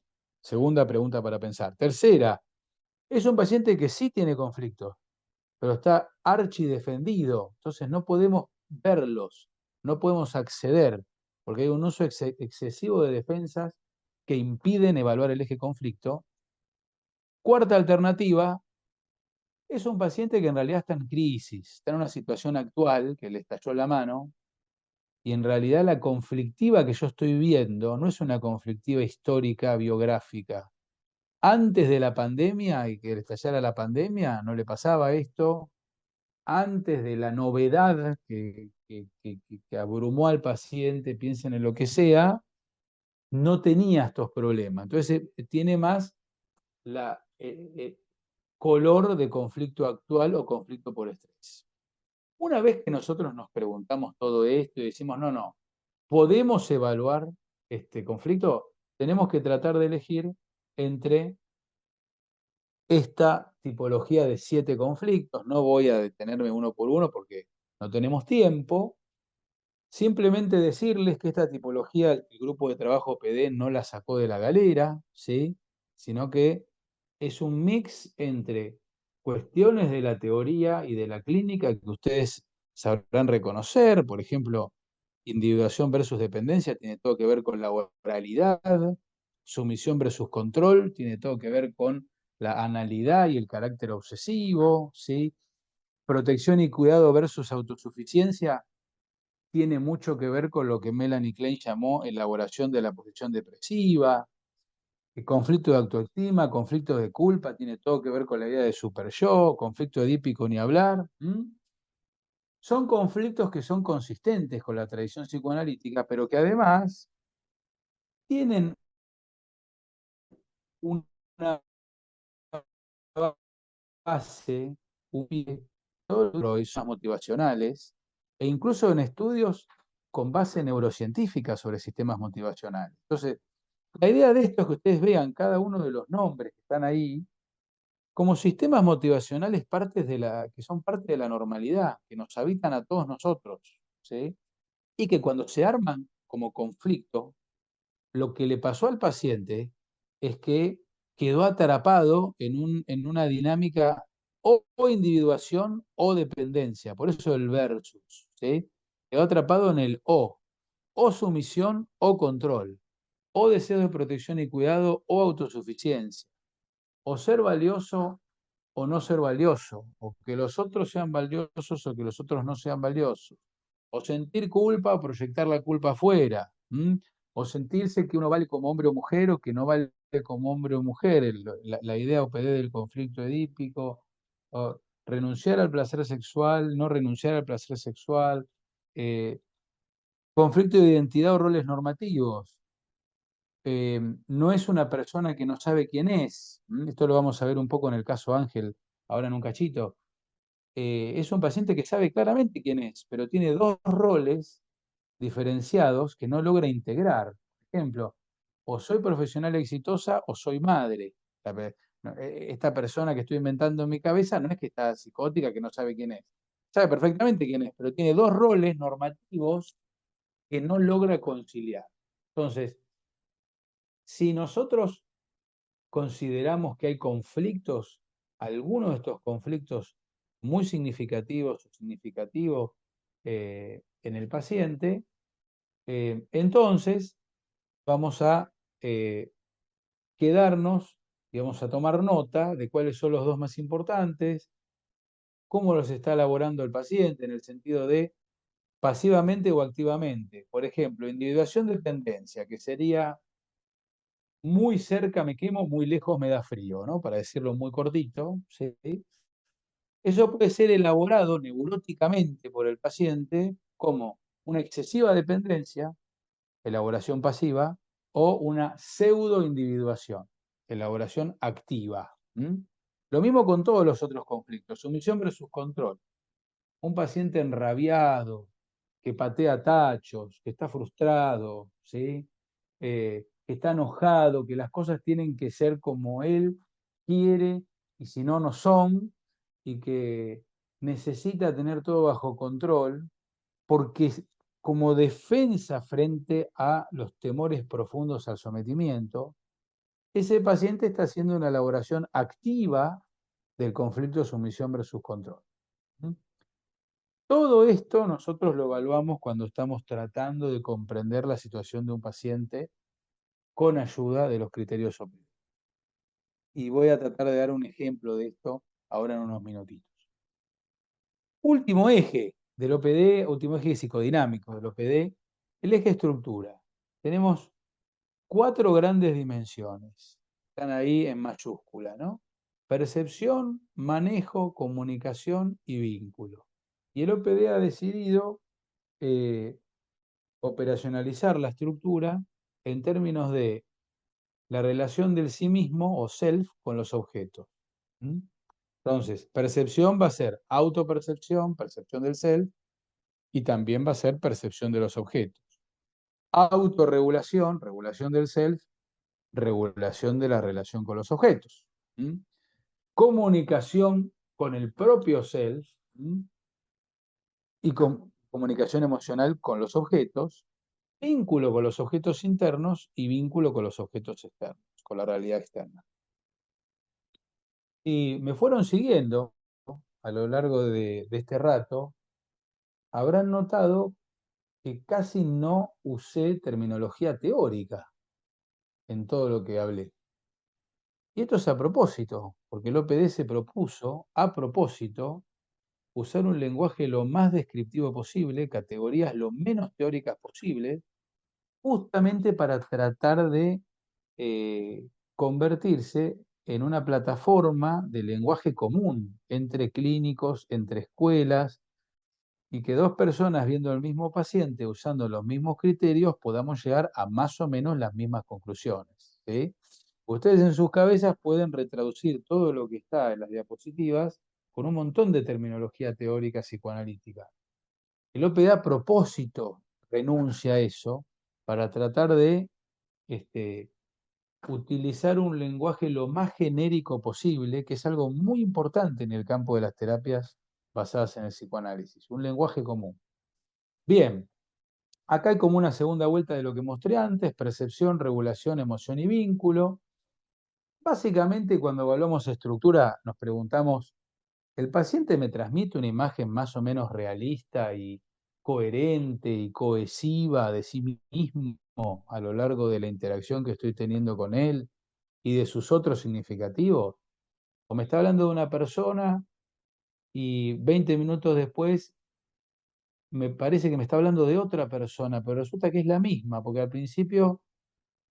A: Segunda pregunta para pensar. Tercera, es un paciente que sí tiene conflictos, pero está archidefendido, entonces no podemos verlos, no podemos acceder, porque hay un uso excesivo de defensas que impiden evaluar el eje conflicto. Cuarta alternativa, es un paciente que en realidad está en crisis, está en una situación actual que le estalló la mano, y en realidad la conflictiva que yo estoy viendo no es una conflictiva histórica, biográfica. Antes de la pandemia y que le estallara la pandemia, no le pasaba esto. Antes de la novedad que abrumó al paciente, piensen en lo que sea, no tenía estos problemas. Entonces tiene más la color de conflicto actual o conflicto por estrés. Una vez que nosotros nos preguntamos todo esto y decimos, no, no, podemos evaluar este conflicto, tenemos que tratar de elegir entre esta tipología de 7 conflictos. No voy a detenerme uno por uno porque no tenemos tiempo. Simplemente decirles que esta tipología, el grupo de trabajo PD no la sacó de la galera, ¿sí? Sino que es un mix entre cuestiones de la teoría y de la clínica que ustedes sabrán reconocer. Por ejemplo, individuación versus dependencia tiene todo que ver con la oralidad, sumisión versus control tiene todo que ver con la analidad y el carácter obsesivo, ¿sí? Protección y cuidado versus autosuficiencia tiene mucho que ver con lo que Melanie Klein llamó elaboración de la posición depresiva. El conflicto de autoestima, conflicto de culpa, tiene todo que ver con la idea de super yo, conflicto edípico ni hablar. Son conflictos que son consistentes con la tradición psicoanalítica, pero que además tienen una base, todos los motivacionales, e incluso en estudios con base neurocientífica sobre sistemas motivacionales. Entonces, la idea de esto es que ustedes vean cada uno de los nombres que están ahí como sistemas motivacionales que son parte de la normalidad, que nos habitan a todos nosotros, ¿sí? Y que cuando se arman como conflicto, lo que le pasó al paciente es que quedó atrapado en una dinámica o individuación o dependencia, por eso el versus, ¿sí? Quedó atrapado en el o sumisión o control, o deseo de protección y cuidado o autosuficiencia, o ser valioso o no ser valioso, o que los otros sean valiosos o que los otros no sean valiosos, o sentir culpa o proyectar la culpa afuera, o sentirse que uno vale como hombre o mujer o que no vale como hombre o mujer, la idea OPD del conflicto edípico, o renunciar al placer sexual, no renunciar al placer sexual, eh, conflicto de identidad o roles normativos. No es una persona que no sabe quién es. Esto lo vamos a ver un poco en el caso Ángel, ahora en un cachito. Es un paciente que sabe claramente quién es, pero tiene dos roles diferenciados que no logra integrar. Por ejemplo, o soy profesional exitosa o soy madre. Esta persona que estoy inventando en mi cabeza no es que está psicótica, que no sabe quién es. Sabe perfectamente quién es, pero tiene dos roles normativos que no logra conciliar. Entonces, si nosotros consideramos que hay conflictos alguno de estos conflictos muy significativos o significativos en el paciente, entonces vamos a quedarnos y vamos a tomar nota de cuáles son los dos más importantes, cómo los está elaborando el paciente en el sentido de pasivamente o activamente. Por ejemplo, individuación de tendencia, que sería muy cerca me quemo, muy lejos me da frío, ¿no? Para decirlo muy cortito, ¿sí? Eso puede ser elaborado neuróticamente por el paciente como una excesiva dependencia, elaboración pasiva, o una pseudo-individuación, elaboración activa. Lo mismo con todos los otros conflictos, sumisión versus control. Un paciente enrabiado, que patea tachos, que está frustrado, ¿sí? Que está enojado, que las cosas tienen que ser como él quiere y si no, no son, y que necesita tener todo bajo control, porque como defensa frente a los temores profundos al sometimiento, ese paciente está haciendo una elaboración activa del conflicto de sumisión versus control. Todo esto nosotros lo evaluamos cuando estamos tratando de comprender la situación de un paciente con ayuda de los criterios OPD. Y voy a tratar de dar un ejemplo de esto ahora en unos minutitos. Último eje del OPD, último eje psicodinámico del OPD, el eje estructura. Tenemos 4 grandes dimensiones. Están ahí en mayúscula, ¿no? Percepción, manejo, comunicación y vínculo. Y el OPD ha decidido operacionalizar la estructura en términos de la relación del sí mismo o self con los objetos. Entonces, percepción va a ser autopercepción, percepción del self, y también va a ser percepción de los objetos. Autorregulación, regulación del self, regulación de la relación con los objetos. Comunicación con el propio self y comunicación emocional con los objetos, vínculo con los objetos internos y vínculo con los objetos externos, con la realidad externa. Y me fueron siguiendo a lo largo de este rato, habrán notado que casi no usé terminología teórica en todo lo que hablé. Y esto es a propósito, porque el OPD se propuso, a propósito, usar un lenguaje lo más descriptivo posible, categorías lo menos teóricas posible, justamente para tratar de convertirse en una plataforma de lenguaje común entre clínicos, entre escuelas, y que dos personas viendo el mismo paciente usando los mismos criterios podamos llegar a más o menos las mismas conclusiones. ¿Sí? Ustedes en sus cabezas pueden retraducir todo lo que está en las diapositivas con un montón de terminología teórica psicoanalítica. El OPD a propósito renuncia a eso para tratar de utilizar un lenguaje lo más genérico posible, que es algo muy importante en el campo de las terapias basadas en el psicoanálisis, un lenguaje común. Bien, acá hay como una segunda vuelta de lo que mostré antes, percepción, regulación, emoción y vínculo. Básicamente, cuando evaluamos estructura, nos preguntamos, ¿el paciente me transmite una imagen más o menos realista y coherente y cohesiva de sí mismo a lo largo de la interacción que estoy teniendo con él y de sus otros significativos? ¿O me está hablando de una persona y 20 minutos después me parece que me está hablando de otra persona, pero resulta que es la misma, porque al principio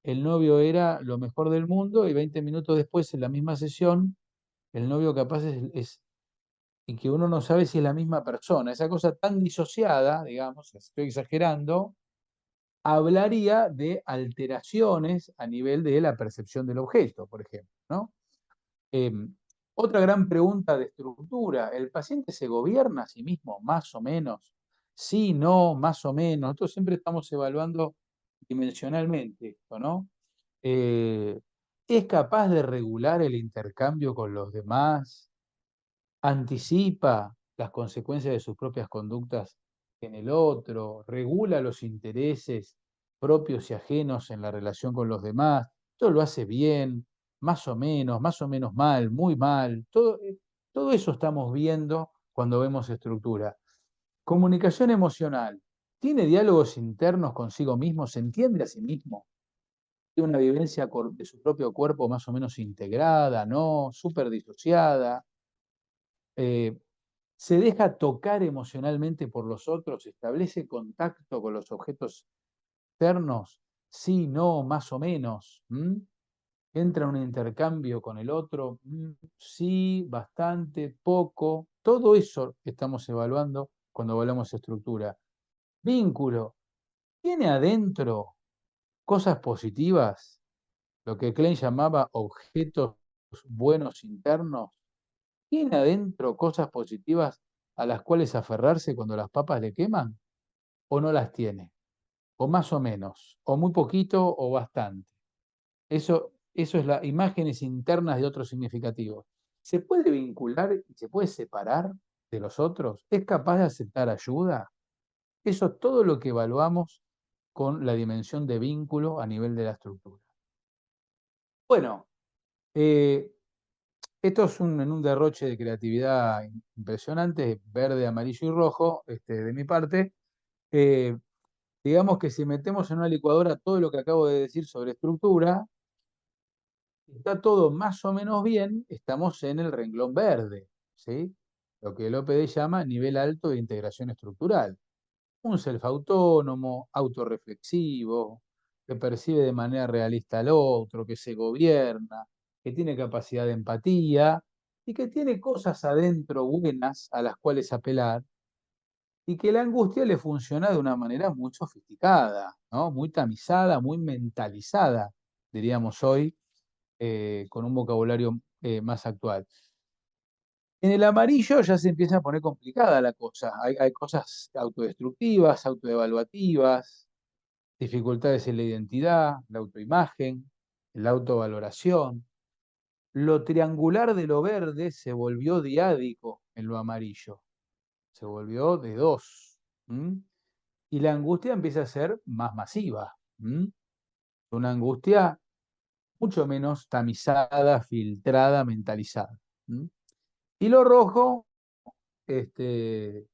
A: el novio era lo mejor del mundo y 20 minutos después en la misma sesión el novio capaz y que uno no sabe si es la misma persona. Esa cosa tan disociada, digamos, estoy exagerando, hablaría de alteraciones a nivel de la percepción del objeto, por ejemplo, ¿no? Otra gran pregunta de estructura, ¿el paciente se gobierna a sí mismo más o menos? Sí, no, más o menos. Nosotros siempre estamos evaluando dimensionalmente esto, ¿no? ¿Es capaz de regular el intercambio con los demás? ¿Anticipa las consecuencias de sus propias conductas en el otro? ¿Regula los intereses propios y ajenos en la relación con los demás? ¿Todo lo hace bien? más o menos mal, muy mal. Todo eso estamos viendo cuando vemos estructura. Comunicación emocional. ¿Tiene diálogos internos consigo mismo? ¿Se entiende a sí mismo? ¿Tiene una vivencia de su propio cuerpo más o menos integrada, no? ¿Súper disociada? Eh, ¿Se deja tocar emocionalmente por los otros? ¿Establece contacto con los objetos externos? Sí, no, más o menos. ¿Entra en un intercambio con el otro? Sí, bastante, poco. Todo eso estamos evaluando cuando evaluamos estructura. Vínculo. ¿Tiene adentro cosas positivas? Lo que Klein llamaba objetos buenos internos. ¿Tiene adentro cosas positivas a las cuales aferrarse cuando las papas le queman? ¿O no las tiene? ¿O más o menos? ¿O muy poquito o bastante? Eso es las imágenes internas de otros significativos. ¿Se puede vincular y se puede separar de los otros? ¿Es capaz de aceptar ayuda? Eso es todo lo que evaluamos con la dimensión de vínculo a nivel de la estructura. Bueno, eh, esto es en un derroche de creatividad impresionante, verde, amarillo y rojo, de mi parte. Eh, digamos que si metemos en una licuadora todo lo que acabo de decir sobre estructura, está todo más o menos bien, estamos en el renglón verde, ¿sí? Lo que el OPD llama nivel alto de integración estructural. Un self autónomo, autorreflexivo, que percibe de manera realista al otro, que se gobierna, que tiene capacidad de empatía y que tiene cosas adentro buenas a las cuales apelar y que la angustia le funciona de una manera muy sofisticada, ¿no? Muy tamizada, muy mentalizada, diríamos hoy, con un vocabulario más actual. En el amarillo ya se empieza a poner complicada la cosa. Hay cosas autodestructivas, autoevaluativas, dificultades en la identidad, la autoimagen, la autovaloración. Lo triangular de lo verde se volvió diádico en lo amarillo, se volvió de dos. ¿M? Y la angustia empieza a ser más masiva. ¿M? Una angustia mucho menos tamizada, filtrada, mentalizada. ¿M? Y lo rojo, este,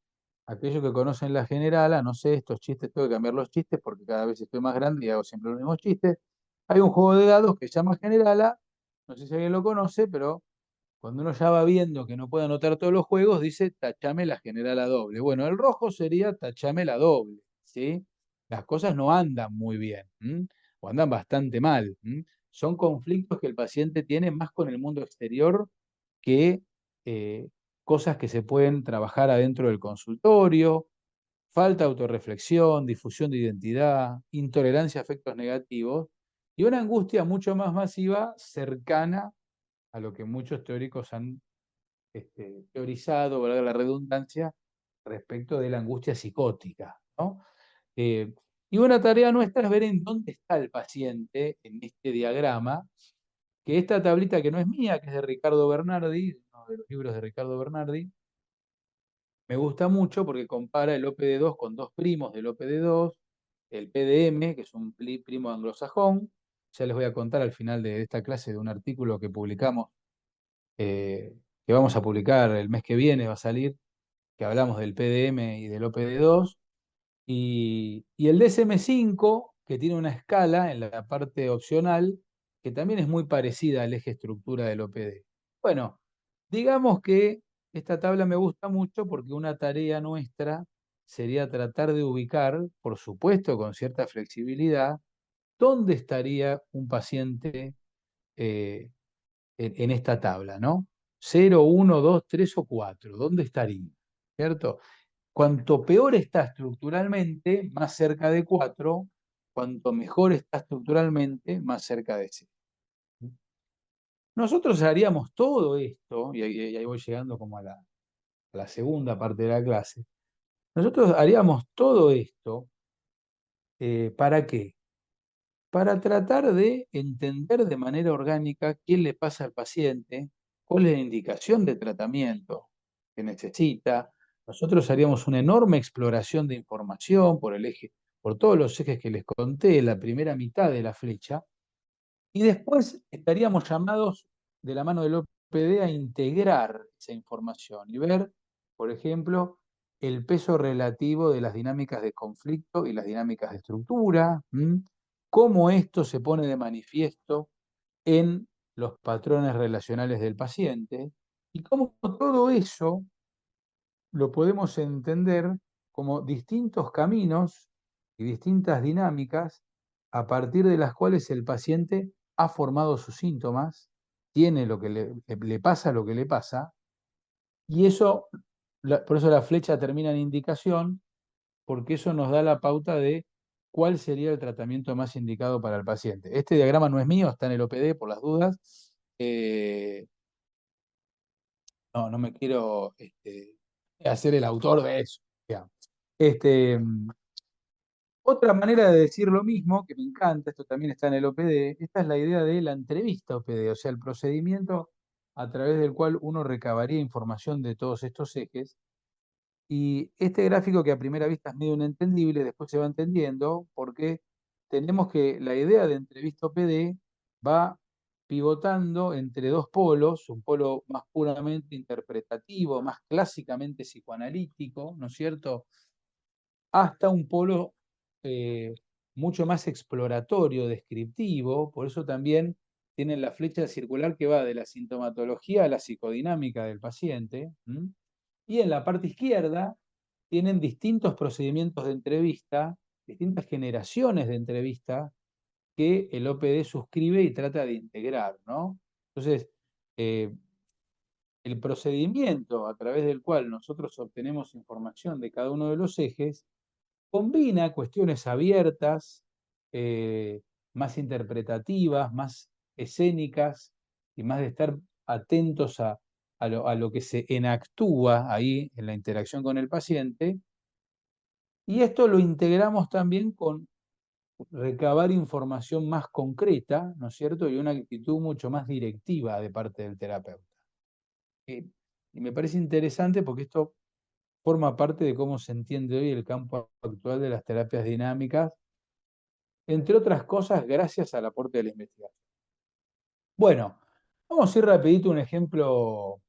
A: aquellos que conocen la generala, no sé, estos chistes, tengo que cambiar los chistes porque cada vez estoy más grande y hago siempre los mismos chistes. Hay un juego de dados que se llama generala, no sé si alguien lo conoce, pero cuando uno ya va viendo que no puede anotar todos los juegos, dice tachame la generala doble. Bueno, el rojo sería tachame la doble, ¿sí? Las cosas no andan muy bien, o andan bastante mal. Son conflictos que el paciente tiene más con el mundo exterior que eh, cosas que se pueden trabajar adentro del consultorio, falta de autorreflexión, difusión de identidad, intolerancia a efectos negativos y una angustia mucho más masiva cercana a lo que muchos teóricos han teorizado, valga la redundancia, respecto de la angustia psicótica, ¿no? Eh, y una tarea nuestra es ver en dónde está el paciente en este diagrama, que esta tablita que no es mía, que es de Ricardo Bernardi, uno de los libros de Ricardo Bernardi, me gusta mucho porque compara el OPD2 con dos primos del OPD2, el PDM, que es un primo anglosajón. Ya les voy a contar al final de esta clase de un artículo que publicamos, eh, que vamos a publicar el mes que viene, va a salir, que hablamos del PDM y del OPD2. Y el DSM-5, que tiene una escala en la parte opcional, que también es muy parecida al eje estructura del OPD. Bueno, digamos que esta tabla me gusta mucho porque una tarea nuestra sería tratar de ubicar, por supuesto con cierta flexibilidad, dónde estaría un paciente en esta tabla, ¿no? 0, 1, 2, 3 o 4, ¿dónde estaría? ¿Cierto? Cuanto peor está estructuralmente, más cerca de 4, cuanto mejor está estructuralmente, más cerca de 0. Nosotros haríamos todo esto, y ahí voy llegando como a la segunda parte de la clase, nosotros haríamos todo esto, ¿para qué? Para tratar de entender de manera orgánica qué le pasa al paciente, cuál es la indicación de tratamiento que necesita. Nosotros haríamos una enorme exploración de información por el eje, por todos los ejes que les conté, la primera mitad de la flecha, Y después estaríamos llamados de la mano del OPD a integrar esa información y ver, por ejemplo, el peso relativo de las dinámicas de conflicto y las dinámicas de estructura, cómo esto se pone de manifiesto en los patrones relacionales del paciente y cómo todo eso lo podemos entender como distintos caminos y distintas dinámicas a partir de las cuales el paciente ha formado sus síntomas, tiene lo que le pasa lo que le pasa, y eso, por eso la flecha termina en indicación, porque eso nos da la pauta de cuál sería el tratamiento más indicado para el paciente. Este diagrama no es mío, está en el OPD por las dudas. Eh, no me quiero hacer el autor de eso, digamos. Este, Otra manera de decir lo mismo, que me encanta, esto también está en el OPD, esta es la idea de la entrevista OPD, o sea, el procedimiento a través del cual uno recabaría información de todos estos ejes. Y este gráfico que a primera vista es medio inentendible, después se va entendiendo porque tenemos que la idea de entrevista OPD va pivotando entre dos polos, un polo más puramente interpretativo, más clásicamente psicoanalítico, ¿no es cierto?, hasta un polo eh, mucho más exploratorio, descriptivo, por eso también tienen la flecha circular que va de la sintomatología a la psicodinámica del paciente. Y en la parte izquierda tienen distintos procedimientos de entrevista, distintas generaciones de entrevista que el OPD suscribe y trata de integrar, ¿no? Entonces, eh, el procedimiento a través del cual nosotros obtenemos información de cada uno de los ejes combina cuestiones abiertas, más interpretativas, más escénicas y más de estar atentos a lo que se enactúa ahí en la interacción con el paciente. Y esto lo integramos también con recabar información más concreta, ¿no es cierto? Y una actitud mucho más directiva de parte del terapeuta. Y me parece interesante porque esto forma parte de cómo se entiende hoy el campo actual de las terapias dinámicas, entre otras cosas, gracias al aporte de la investigación. Bueno, vamos a ir rapidito un ejemplo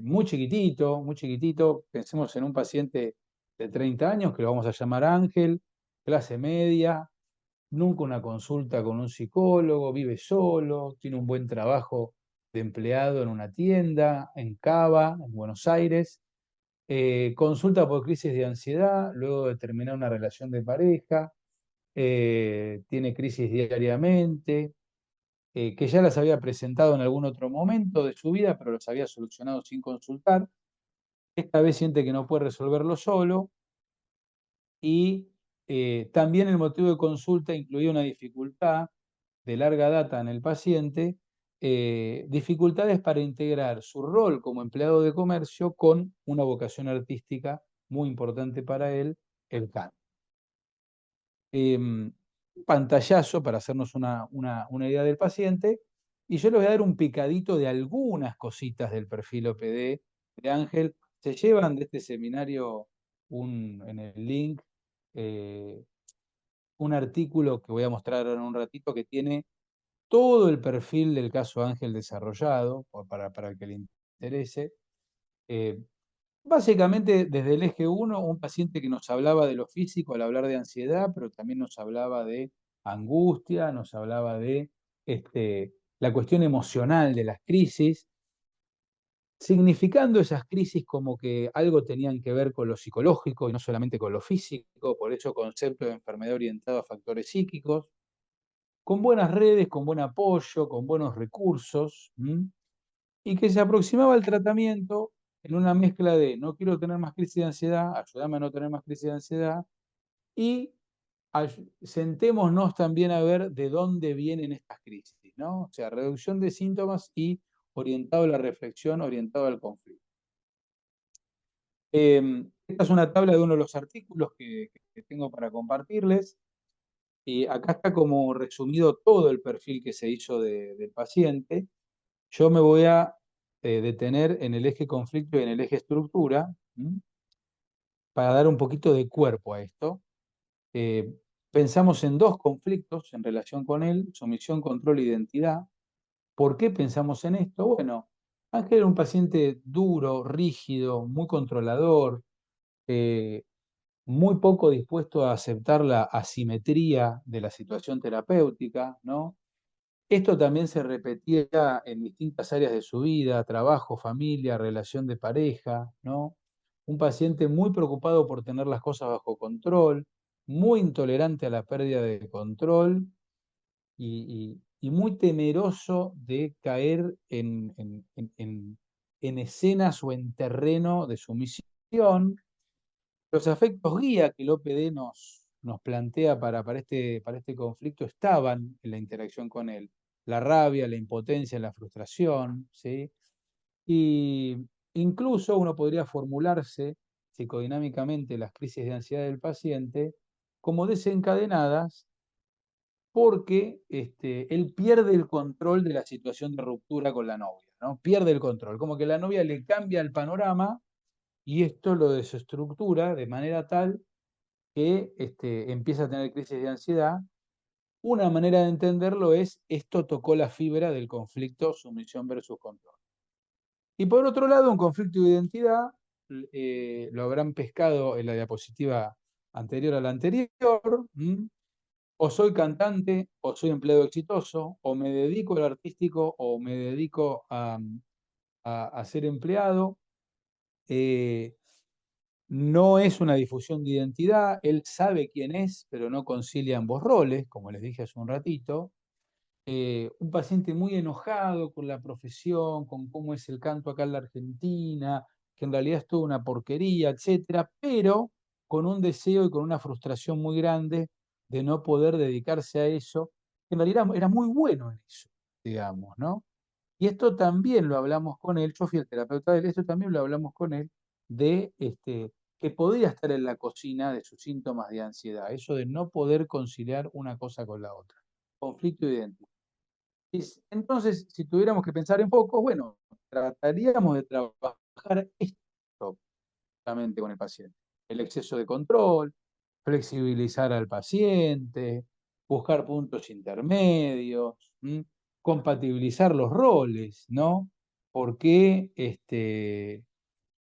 A: muy chiquitito, muy chiquitito. Pensemos en un paciente de 30 años, que lo vamos a llamar Ángel, clase media, nunca una consulta con un psicólogo, vive solo, tiene un buen trabajo de empleado en una tienda, en Cava, en Buenos Aires. Consulta por crisis de ansiedad, luego de terminar una relación de pareja, tiene crisis diariamente, que ya las había presentado en algún otro momento de su vida, pero las había solucionado sin consultar. Esta vez siente que no puede resolverlo solo y también el motivo de consulta incluía una dificultad de larga data en el paciente, dificultades para integrar su rol como empleado de comercio con una vocación artística muy importante para él, el canto. Un pantallazo para hacernos una idea del paciente, y yo les voy a dar un picadito de algunas cositas del perfil OPD de Ángel. Se llevan de este seminario en el link eh, un artículo que voy a mostrar ahora en un ratito que tiene todo el perfil del caso Ángel desarrollado, para el que le interese. Eh, Básicamente, desde el eje 1, un paciente que nos hablaba de lo físico al hablar de ansiedad, pero también nos hablaba de angustia, nos hablaba de la cuestión emocional de las crisis, significando esas crisis como que algo tenían que ver con lo psicológico y no solamente con lo físico, por eso concepto de enfermedad orientado a factores psíquicos, con buenas redes, con buen apoyo, con buenos recursos, y que se aproximaba al tratamiento en una mezcla de no quiero tener más crisis de ansiedad, ayúdame a no tener más crisis de ansiedad, y sentémonos también a ver de dónde vienen estas crisis, ¿no? O sea, reducción de síntomas y orientado a la reflexión, orientado al conflicto. Esta es una tabla de uno de los artículos que tengo para compartirles. Y acá está como resumido todo el perfil que se hizo del paciente. Yo me voy a detener en el eje conflicto y en el eje estructura, para dar un poquito de cuerpo a esto. Pensamos en dos conflictos en relación con él, sumisión, control, identidad. ¿Por qué pensamos en esto? Bueno, Ángel era un paciente duro, rígido, muy controlador, eh, muy poco dispuesto a aceptar la asimetría de la situación terapéutica, ¿no? Esto también se repetía en distintas áreas de su vida, trabajo, familia, relación de pareja, ¿no? Un paciente muy preocupado por tener las cosas bajo control, muy intolerante a la pérdida de control y muy temeroso de caer en escenas o en terreno de sumisión. Los afectos guía que el OPD nos plantea para este conflicto estaban en la interacción con él. La rabia, la impotencia, la frustración, ¿sí? Y incluso uno podría formularse psicodinámicamente las crisis de ansiedad del paciente como desencadenadas porque él pierde el control de la situación de ruptura con la novia, ¿no? Pierde el control, como que la novia le cambia el panorama y esto lo desestructura de manera tal que empieza a tener crisis de ansiedad. Una manera de entenderlo es, esto tocó la fibra del conflicto sumisión versus control. Y por otro lado, un conflicto de identidad, lo habrán pescado en la diapositiva anterior a la anterior, o soy cantante, o soy empleado exitoso, o me dedico al artístico, o me dedico a ser empleado. Eh, No es una difusión de identidad, él sabe quién es, pero no concilia ambos roles, como les dije hace un ratito. Un paciente muy enojado con la profesión, con cómo es el canto acá en la Argentina, que en realidad es toda una porquería, etcétera, pero con un deseo y con una frustración muy grande de no poder dedicarse a eso, que en realidad era muy bueno en eso, digamos, ¿no? Y esto también lo hablamos con él, yo fui el terapeuta de él, esto también lo hablamos con él, de que podría estar en la cocina de sus síntomas de ansiedad, eso de no poder conciliar una cosa con la otra, conflicto de identidad. Entonces, si tuviéramos que pensar en focos, bueno, trataríamos de trabajar esto justamente con el paciente. El exceso de control, flexibilizar al paciente, buscar puntos intermedios, compatibilizar los roles, ¿no? Porque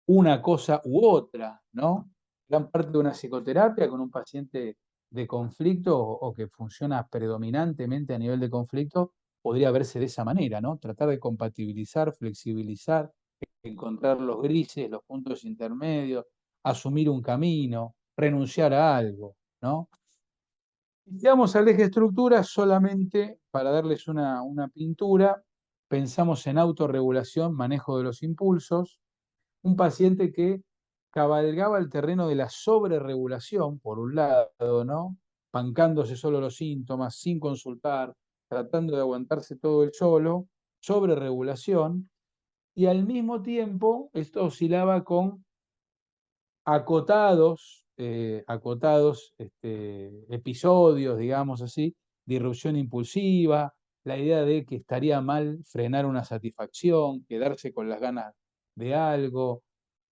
A: una cosa u otra, ¿no? Gran parte de una psicoterapia con un paciente de conflicto o que funciona predominantemente a nivel de conflicto podría verse de esa manera, ¿no? Tratar de compatibilizar, flexibilizar, encontrar los grises, los puntos intermedios, asumir un camino, renunciar a algo, ¿no? Si vamos al eje estructura, solamente para darles una pintura, pensamos en autorregulación, manejo de los impulsos, un paciente que cabalgaba el terreno de la sobreregulación, por un lado, ¿no? Bancándose solo los síntomas, sin consultar, tratando de aguantarse todo el solo, sobreregulación, y al mismo tiempo esto oscilaba con acotados episodios, digamos así, de irrupción impulsiva, la idea de que estaría mal frenar una satisfacción, quedarse con las ganas de algo,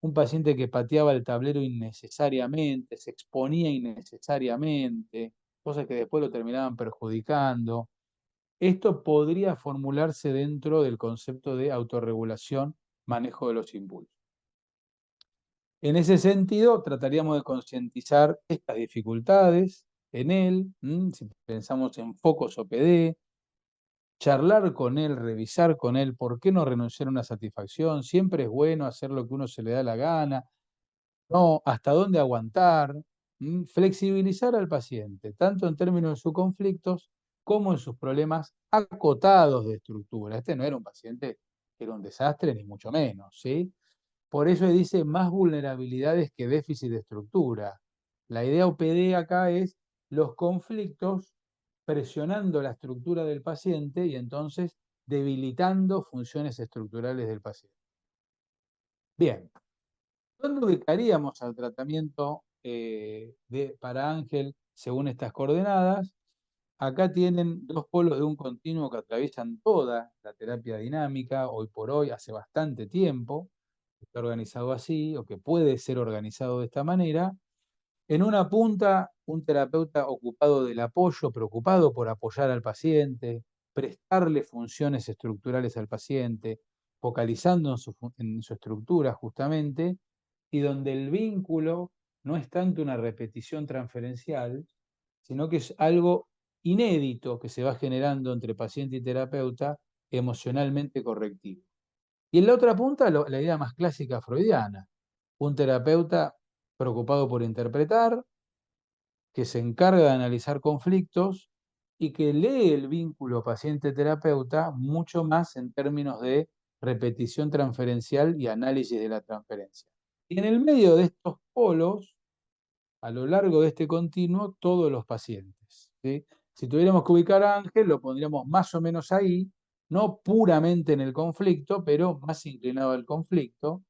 A: un paciente que pateaba el tablero innecesariamente, se exponía innecesariamente, cosas que después lo terminaban perjudicando. Esto podría formularse dentro del concepto de autorregulación, manejo de los impulsos. En ese sentido, trataríamos de concientizar estas dificultades en él, si pensamos en focos OPD, charlar con él, revisar con él por qué no renunciar a una satisfacción, siempre es bueno hacer lo que uno se le da la gana, no, hasta dónde aguantar, flexibilizar al paciente, tanto en términos de sus conflictos como en sus problemas acotados de estructura. Este no era un paciente que era un desastre, ni mucho menos, ¿sí? Por eso dice más vulnerabilidades que déficit de estructura. La idea OPD acá es los conflictos presionando la estructura del paciente y entonces debilitando funciones estructurales del paciente. Bien, ¿dónde ubicaríamos al tratamiento para Ángel según estas coordenadas? Acá tienen dos polos de un continuo que atraviesan toda la terapia dinámica, hoy por hoy, hace bastante tiempo, está organizado así, o que puede ser organizado de esta manera. En una punta, un terapeuta ocupado del apoyo, preocupado por apoyar al paciente, prestarle funciones estructurales al paciente, focalizando en su estructura justamente, y donde el vínculo no es tanto una repetición transferencial, sino que es algo inédito que se va generando entre paciente y terapeuta, emocionalmente correctivo. Y en la otra punta, la idea más clásica freudiana, un terapeuta preocupado por interpretar, que se encarga de analizar conflictos y que lee el vínculo paciente-terapeuta mucho más en términos de repetición transferencial y análisis de la transferencia. Y en el medio de estos polos, a lo largo de este continuo, todos los pacientes, ¿sí? Si tuviéramos que ubicar a Ángel, lo pondríamos más o menos ahí, no puramente en el conflicto, pero más inclinado al conflicto.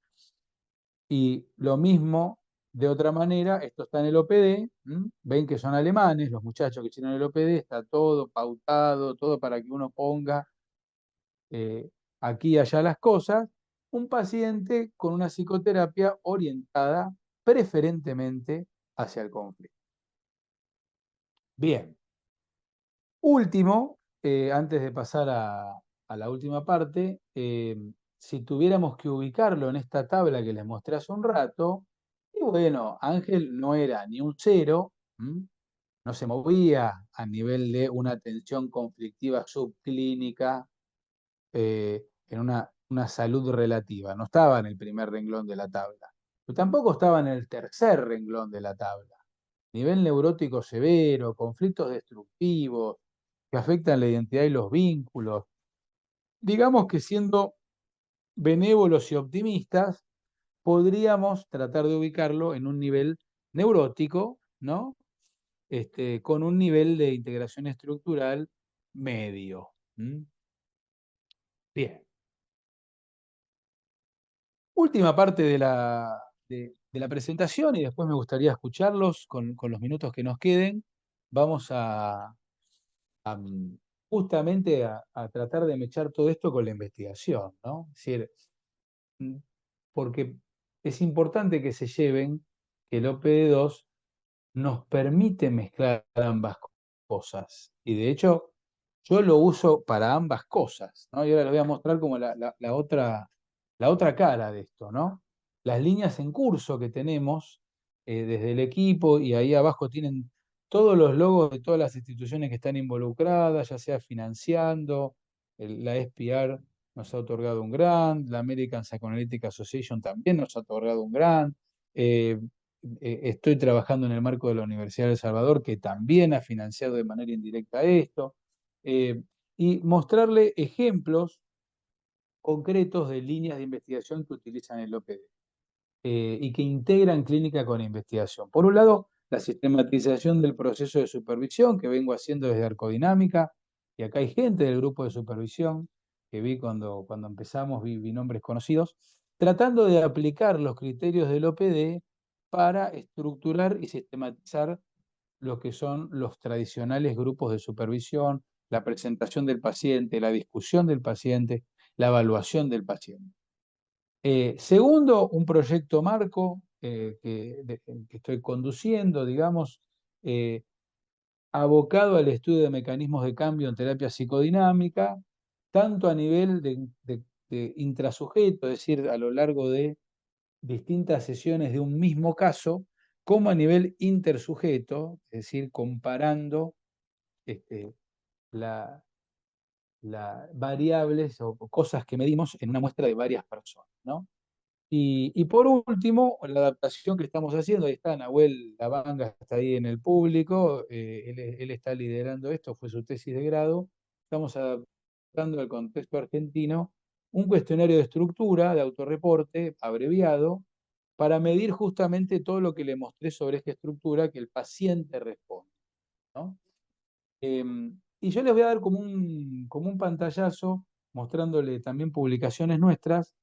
A: Y lo mismo, de otra manera, esto está en el OPD, ¿m? Ven que son alemanes, los muchachos que hicieron el OPD, está todo pautado, todo para que uno ponga eh, aquí y allá las cosas. Un paciente con una psicoterapia orientada preferentemente hacia el conflicto. Bien, último, antes de pasar a la última parte, si tuviéramos que ubicarlo en esta tabla que les mostré hace un rato, y bueno, Ángel no era ni un cero, ¿m? No se movía a nivel de una tensión conflictiva subclínica en una salud relativa, no estaba en el primer renglón de la tabla, pero tampoco estaba en el tercer renglón de la tabla. Nivel neurótico severo, conflictos destructivos que afectan la identidad y los vínculos. Digamos que siendo benévolos y optimistas, podríamos tratar de ubicarlo en un nivel neurótico, ¿no? Con un nivel de integración estructural medio. ¿Mm? Bien. Última parte de la presentación y después me gustaría escucharlos con los minutos que nos queden. Vamos a, justamente a tratar de mechar todo esto con la investigación, ¿no? Es decir, mm, porque es importante que se lleven que el OPD2 nos permite mezclar ambas cosas. Y de hecho, yo lo uso para ambas cosas, ¿no? Y ahora les voy a mostrar como la otra cara de esto, ¿no? Las líneas en curso que tenemos desde el equipo y ahí abajo tienen todos los logos de todas las instituciones que están involucradas, ya sea financiando, la SPR nos ha otorgado un grant, la American Psychoanalytic Association también nos ha otorgado un grant, eh, estoy trabajando en el marco de la Universidad de El Salvador, que también ha financiado de manera indirecta esto, eh, y mostrarle ejemplos concretos de líneas de investigación que utilizan el OPD y que integran clínica con investigación. Por un lado, la sistematización del proceso de supervisión que vengo haciendo desde Arcodinámica, y acá hay gente del grupo de supervisión que vi cuando empezamos, vi nombres conocidos, tratando de aplicar los criterios del OPD para estructurar y sistematizar lo que son los tradicionales grupos de supervisión, la presentación del paciente, la discusión del paciente, la evaluación del paciente. Segundo, un proyecto marco que estoy conduciendo, digamos, eh, abocado al estudio de mecanismos de cambio en terapia psicodinámica, tanto a nivel de intrasujeto, es decir, a lo largo de distintas sesiones de un mismo caso, como a nivel intersujeto, es decir, comparando este, la, variables o cosas que medimos en una muestra de varias personas, ¿no? Y por último, la adaptación que estamos haciendo, ahí está Nahuel Lavanga, está ahí en el público, él está liderando esto, fue su tesis de grado, estamos adaptando al contexto argentino un cuestionario de estructura, de autorreporte, abreviado, para medir justamente todo lo que le mostré sobre esta estructura que el paciente responde, ¿no? Y yo les voy a dar como un pantallazo mostrándole también publicaciones nuestras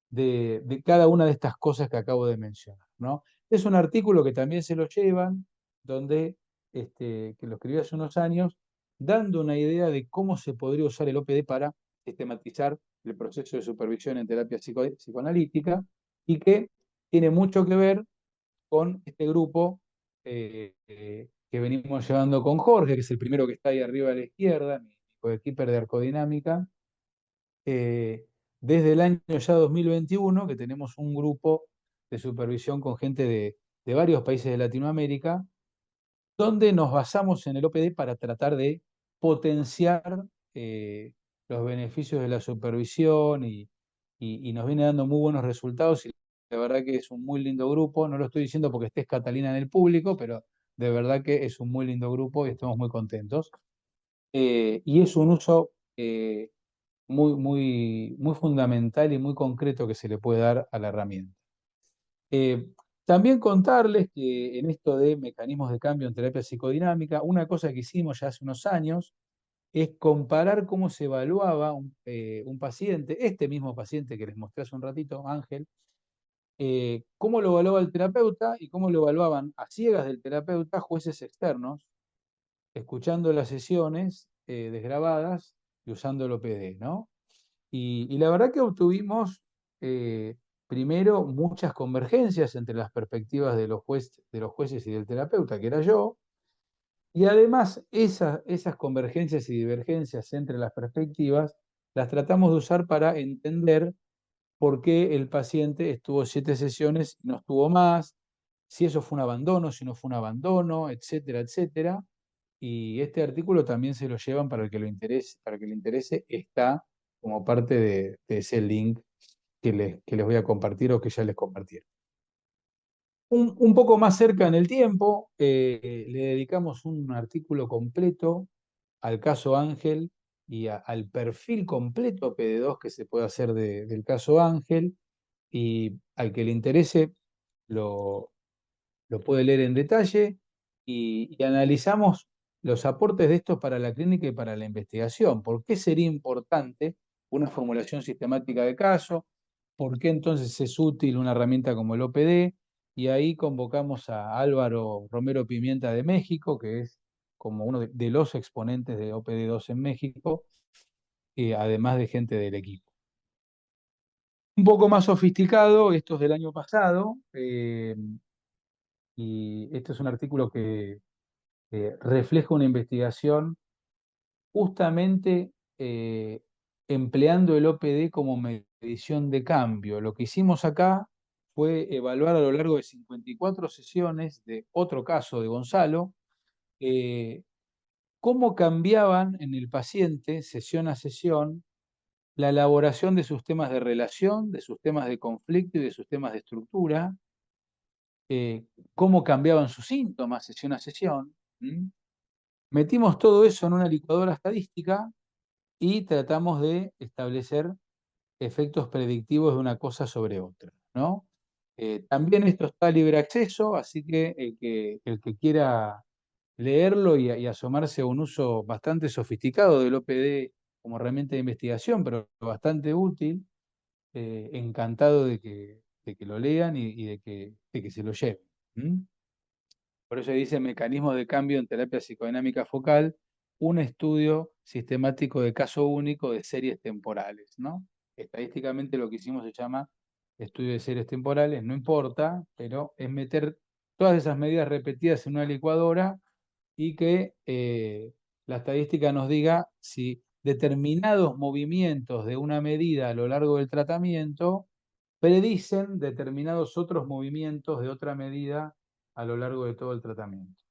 A: de cada una de estas cosas que acabo de mencionar, ¿no? Es un artículo que también se lo llevan, donde, que lo escribí hace unos años, dando una idea de cómo se podría usar el OPD para sistematizar el proceso de supervisión en terapia psicoanalítica y que tiene mucho que ver con este grupo que venimos llevando con Jorge, que es el primero que está ahí arriba a la izquierda, mi coequiper de Arcodinámica, eh, desde el año ya 2021, que tenemos un grupo de supervisión con gente de varios países de Latinoamérica, donde nos basamos en el OPD para tratar de potenciar los beneficios de la supervisión y nos viene dando muy buenos resultados y de verdad que es un muy lindo grupo. No lo estoy diciendo porque estés Catalina en el público, pero de verdad que es un muy lindo grupo y estamos muy contentos. Y es un uso muy fundamental y muy concreto que se le puede dar a la herramienta. Eh, También contarles que en esto de mecanismos de cambio en terapia psicodinámica, una cosa que hicimos ya hace unos años es comparar cómo se evaluaba un paciente, este mismo paciente que les mostré hace un ratito, Ángel, cómo lo evaluaba el terapeuta y cómo lo evaluaban a ciegas del terapeuta jueces externos, escuchando las sesiones desgrabadas y usando el OPD, ¿no? Y la verdad que obtuvimos, eh, primero, muchas convergencias entre las perspectivas de los jueces y del terapeuta, que era yo, y además esas convergencias y divergencias entre las perspectivas las tratamos de usar para entender por qué el paciente estuvo 7 sesiones y no estuvo más, si eso fue un abandono, si no fue un abandono, etcétera, etcétera. Y este artículo también se lo llevan para el que lo interese, para que le interese, está como parte de ese link que les voy a compartir o que ya les compartí. Un poco más cerca en el tiempo, le dedicamos un artículo completo al caso Ángel y al perfil completo PD2 que se puede hacer del caso Ángel. Y al que le interese lo, lo puede leer en detalle y analizamos los aportes de estos para la clínica y para la investigación. ¿Por qué sería importante una formulación sistemática de caso? ¿Por qué entonces es útil una herramienta como el OPD? Y ahí convocamos a Álvaro Romero Pimienta de México, que es como uno de los exponentes de OPD2 en México, además de gente del equipo. Un poco más sofisticado, esto es del año pasado, y este es un artículo que refleja una investigación justamente empleando el OPD como medición de cambio. Lo que hicimos acá fue evaluar a lo largo de 54 sesiones de otro caso de Gonzalo, eh, cómo cambiaban en el paciente, sesión a sesión, la elaboración de sus temas de relación, de sus temas de conflicto y de sus temas de estructura, eh, cómo cambiaban sus síntomas sesión a sesión. Metimos todo eso en una licuadora estadística y tratamos de establecer efectos predictivos de una cosa sobre otra, ¿no? También esto está a libre acceso, así que el que quiera leerlo y asomarse a un uso bastante sofisticado del OPD como herramienta de investigación, pero bastante útil, encantado de que lo lean y de que se lo lleven. Por eso dice mecanismo de cambio en terapia psicodinámica focal, un estudio sistemático de caso único de series temporales, ¿no? Estadísticamente lo que hicimos se llama estudio de series temporales, no importa, pero es meter todas esas medidas repetidas en una licuadora y que la estadística nos diga si determinados movimientos de una medida a lo largo del tratamiento predicen determinados otros movimientos de otra medida a lo largo de todo el tratamiento.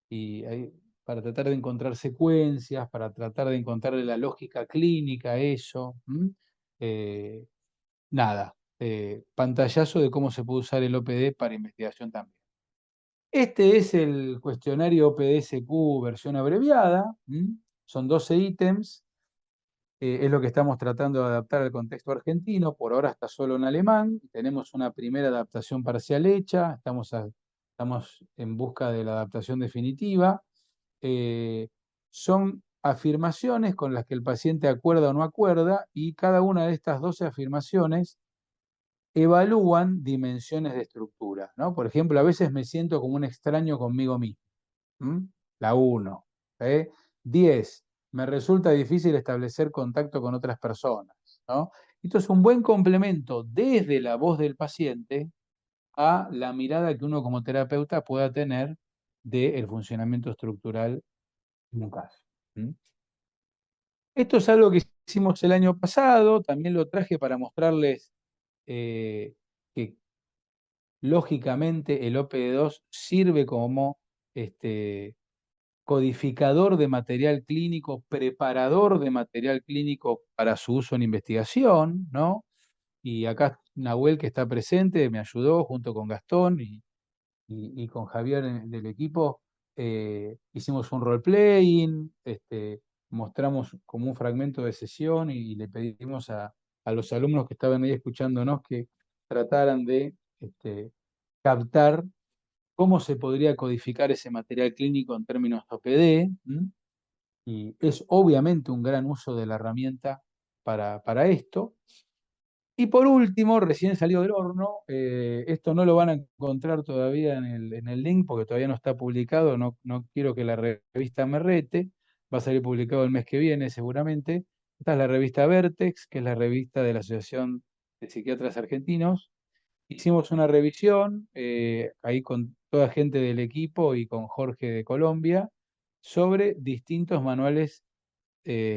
A: Y ahí, para tratar de encontrar secuencias, para tratar de encontrarle la lógica clínica a eso, eh, nada, pantallazo de cómo se puede usar el OPD para investigación también. Este es el cuestionario OPD-SQ versión abreviada, son 12 ítems, es lo que estamos tratando de adaptar al contexto argentino, por ahora está solo en alemán, tenemos una primera adaptación parcial hecha, estamos en busca de la adaptación definitiva. Son afirmaciones con las que el paciente acuerda o no acuerda y cada una de estas 12 afirmaciones evalúan dimensiones de estructura, ¿no? Por ejemplo, a veces me siento como un extraño conmigo mismo. La 1. 10. Me resulta difícil establecer contacto con otras personas, ¿no? Esto es un buen complemento desde la voz del paciente a la mirada que uno como terapeuta pueda tener del funcionamiento estructural en un caso. ¿Mm? Esto es algo que hicimos el año pasado, también lo traje para mostrarles que lógicamente el OPD2 sirve como este, codificador de material clínico, preparador de material clínico para su uso en investigación, ¿no? Y acá Nahuel, que está presente, me ayudó junto con Gastón y con Javier del equipo. Hicimos un role-playing, mostramos como un fragmento de sesión y le pedimos a los alumnos que estaban ahí escuchándonos que trataran de captar cómo se podría codificar ese material clínico en términos OPD. ¿M? Y es obviamente un gran uso de la herramienta para esto. Y por último, recién salió del horno, esto no lo van a encontrar todavía en el link porque todavía no está publicado, no quiero que la revista me rete, va a salir publicado el mes que viene seguramente. Esta es la revista Vertex, que es la revista de la Asociación de Psiquiatras Argentinos. Hicimos una revisión ahí con toda gente del equipo y con Jorge de Colombia sobre distintos manuales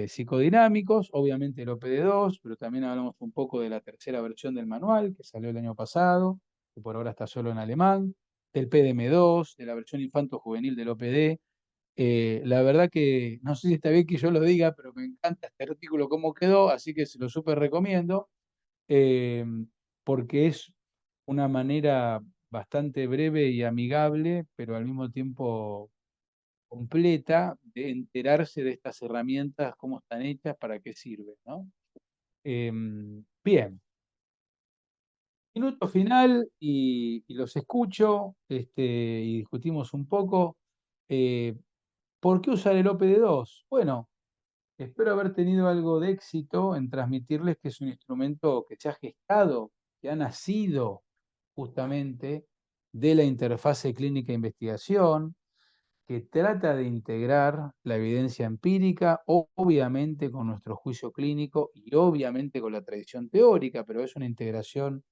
A: psicodinámicos, obviamente el OPD2, pero también hablamos un poco de la tercera versión del manual que salió el año pasado, que por ahora está solo en alemán, del PDM2, de la versión infanto-juvenil del OPD. La verdad que no sé si está bien que yo lo diga, pero me encanta este artículo cómo quedó, así que se lo súper recomiendo, eh, porque es una manera bastante breve y amigable, pero al mismo tiempo completa de enterarse de estas herramientas, cómo están hechas, para qué sirven, ¿no? Bien, minuto final y los escucho y discutimos un poco. Eh, ¿Por qué usar el OPD2? Bueno, espero haber tenido algo de éxito en transmitirles que es un instrumento que se ha gestado, que ha nacido justamente de la interfase clínica-investigación, que trata de integrar la evidencia empírica, obviamente con nuestro juicio clínico y obviamente con la tradición teórica, pero es una integración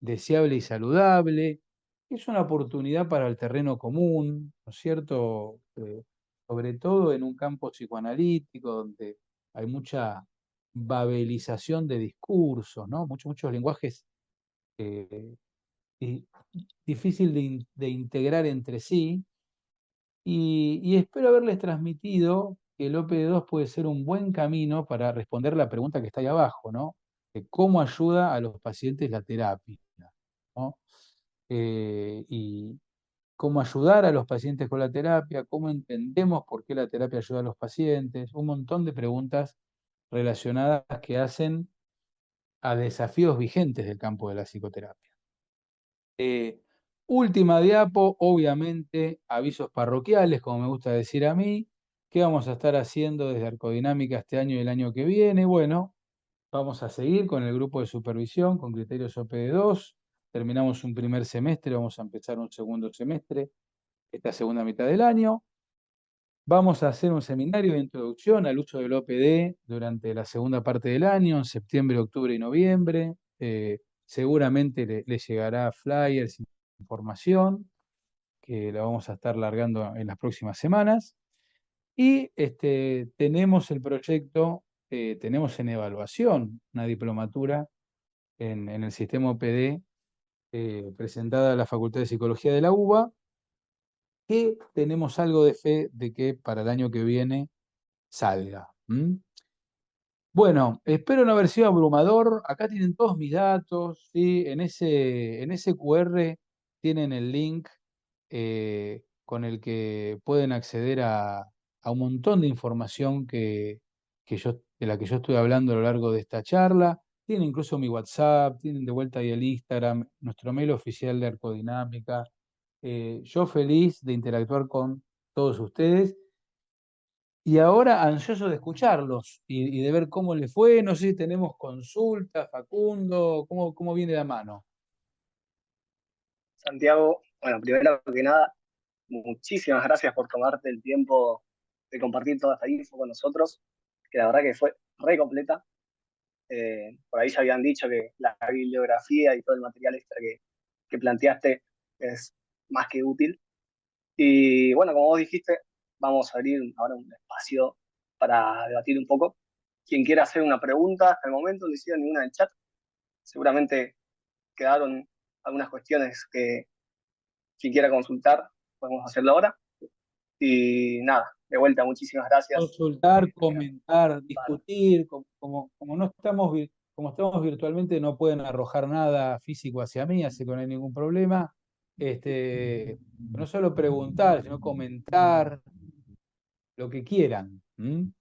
A: deseable y saludable. Es una oportunidad para el terreno común, ¿no es cierto? Sobre todo en un campo psicoanalítico donde hay mucha babelización de discursos, ¿no? Muchos lenguajes eh, di- difícil de integrar entre sí, y espero haberles transmitido que el OPD2 puede ser un buen camino para responder la pregunta que está ahí abajo, ¿no? De cómo ayuda a los pacientes la terapia, ¿no? Y cómo ayudar a los pacientes con la terapia, cómo entendemos por qué la terapia ayuda a los pacientes, un montón de preguntas relacionadas que hacen a desafíos vigentes del campo de la psicoterapia. Eh, Última diapo, obviamente, avisos parroquiales, como me gusta decir a mí. ¿Qué vamos a estar haciendo desde Arcodinámica este año y el año que viene? Bueno, vamos a seguir con el grupo de supervisión, con criterios OPD2. Terminamos un primer semestre, vamos a empezar un segundo semestre, esta segunda mitad del año. Vamos a hacer un seminario de introducción al uso del OPD durante la segunda parte del año, en septiembre, octubre y noviembre. Seguramente le llegará flyers, información, que la vamos a estar largando en las próximas semanas. Y tenemos el proyecto, tenemos en evaluación una diplomatura en el sistema OPD presentada a la Facultad de Psicología de la UBA, que tenemos algo de fe de que para el año que viene salga. ¿M? Bueno, espero no haber sido abrumador. Acá tienen todos mis datos, ¿sí? En ese QR tienen el link con el que pueden acceder a un montón de información de la que yo estoy hablando a lo largo de esta charla. Tienen incluso mi WhatsApp, tienen de vuelta ahí el Instagram, nuestro mail oficial de Arcodinámica. Yo feliz de interactuar con todos ustedes. Y ahora ansioso de escucharlos y de ver cómo les fue. No sé si tenemos consultas, Facundo, cómo viene la mano.
B: Santiago, bueno, primero que nada, muchísimas gracias por tomarte el tiempo de compartir toda esta info con nosotros, que la verdad que fue re completa. Por ahí ya habían dicho que la bibliografía y todo el material extra que planteaste es más que útil. Y bueno, como vos dijiste, vamos a abrir ahora un espacio para debatir un poco. Quien quiera hacer una pregunta, hasta el momento no hicieron ninguna en el chat. Seguramente quedaron algunas cuestiones que quien quiera consultar, podemos hacerlo ahora. Y nada, de vuelta, muchísimas gracias.
A: Consultar,
B: Era
A: comentar,
B: para-
A: discutir, como no estamos, como estamos virtualmente, no pueden arrojar nada físico hacia mí, así que no hay ningún problema. No solo preguntar, sino comentar lo que quieran. ¿M?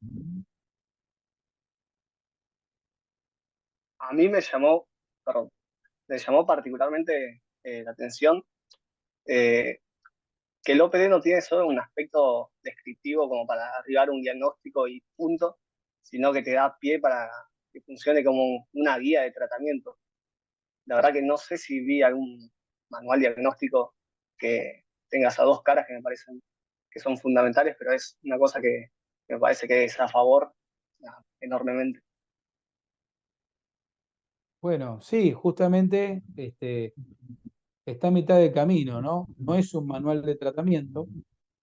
B: a mí me llamó, perdón, me llamó particularmente la atención eh, que el OPD no tiene solo un aspecto descriptivo como para arribar a un diagnóstico y punto, sino que te da pie para que funcione como una guía de tratamiento. La verdad que no sé si vi algún manual diagnóstico que tenga esas dos caras que me parecen que son fundamentales, pero es una cosa que me parece que es a favor enormemente.
A: Bueno, sí, justamente está a mitad de camino, ¿no? No es un manual de tratamiento,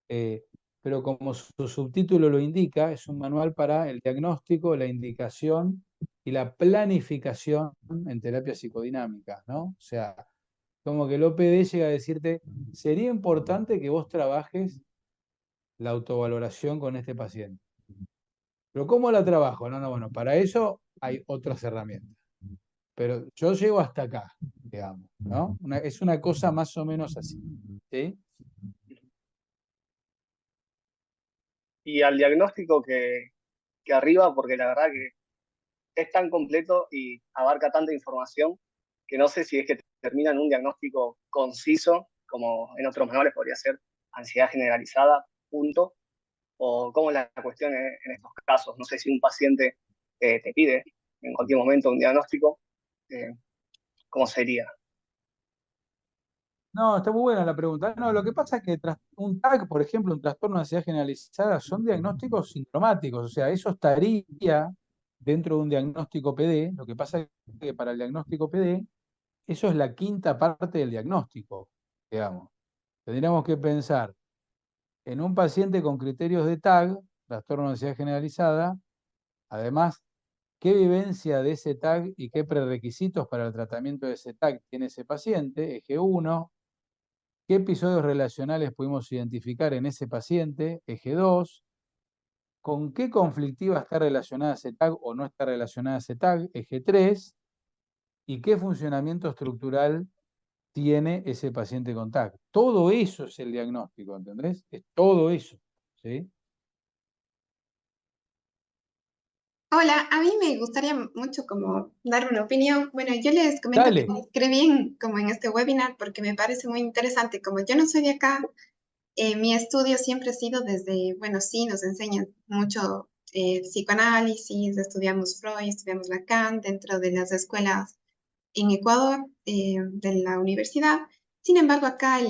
A: eh, pero como su subtítulo lo indica, es un manual para el diagnóstico, la indicación y la planificación en terapias psicodinámicas, ¿no? O sea, como que el OPD llega a decirte, sería importante que vos trabajes la autovaloración con este paciente. Pero ¿cómo la trabajo? No, no, bueno, para eso hay otras herramientas. Pero yo llego hasta acá, digamos, ¿no? Es una cosa más o menos así, ¿sí?
B: Y al diagnóstico que arriba, porque la verdad que es tan completo y abarca tanta información que no sé si es que termina en un diagnóstico conciso, como en otros manuales podría ser ansiedad generalizada, punto, o cómo es la cuestión en estos casos. No sé si un paciente te pide en cualquier momento un diagnóstico, eh, ¿cómo sería?
A: No, está muy buena la pregunta. No, lo que pasa es que un TAC, por ejemplo, un trastorno de ansiedad generalizada, son diagnósticos sintomáticos, o sea, eso estaría dentro de un diagnóstico PD. Lo que pasa es que para el diagnóstico PD, eso es la quinta parte del diagnóstico, digamos. Tendríamos que pensar en un paciente con criterios de TAG, trastorno de ansiedad generalizada, además, qué vivencia de ese TAG y qué prerequisitos para el tratamiento de ese TAG tiene ese paciente, eje uno. ¿Qué episodios relacionales pudimos identificar en ese paciente? Eje 2. ¿Con qué conflictiva está relacionada ese tag o no está relacionada ese tag? Eje 3. ¿Y qué funcionamiento estructural tiene ese paciente con tag? Todo eso es el diagnóstico, ¿entendés? Es todo eso, ¿sí?
C: Hola, a mí me gustaría mucho como dar una opinión. Bueno, yo les comento que
A: Dale,
C: me inscribí como en este webinar porque me parece muy interesante. Como yo no soy de acá, mi estudio siempre ha sido desde, bueno, sí, nos enseñan mucho psicoanálisis, estudiamos Freud, estudiamos Lacan dentro de las escuelas en Ecuador, de la universidad. Sin embargo, acá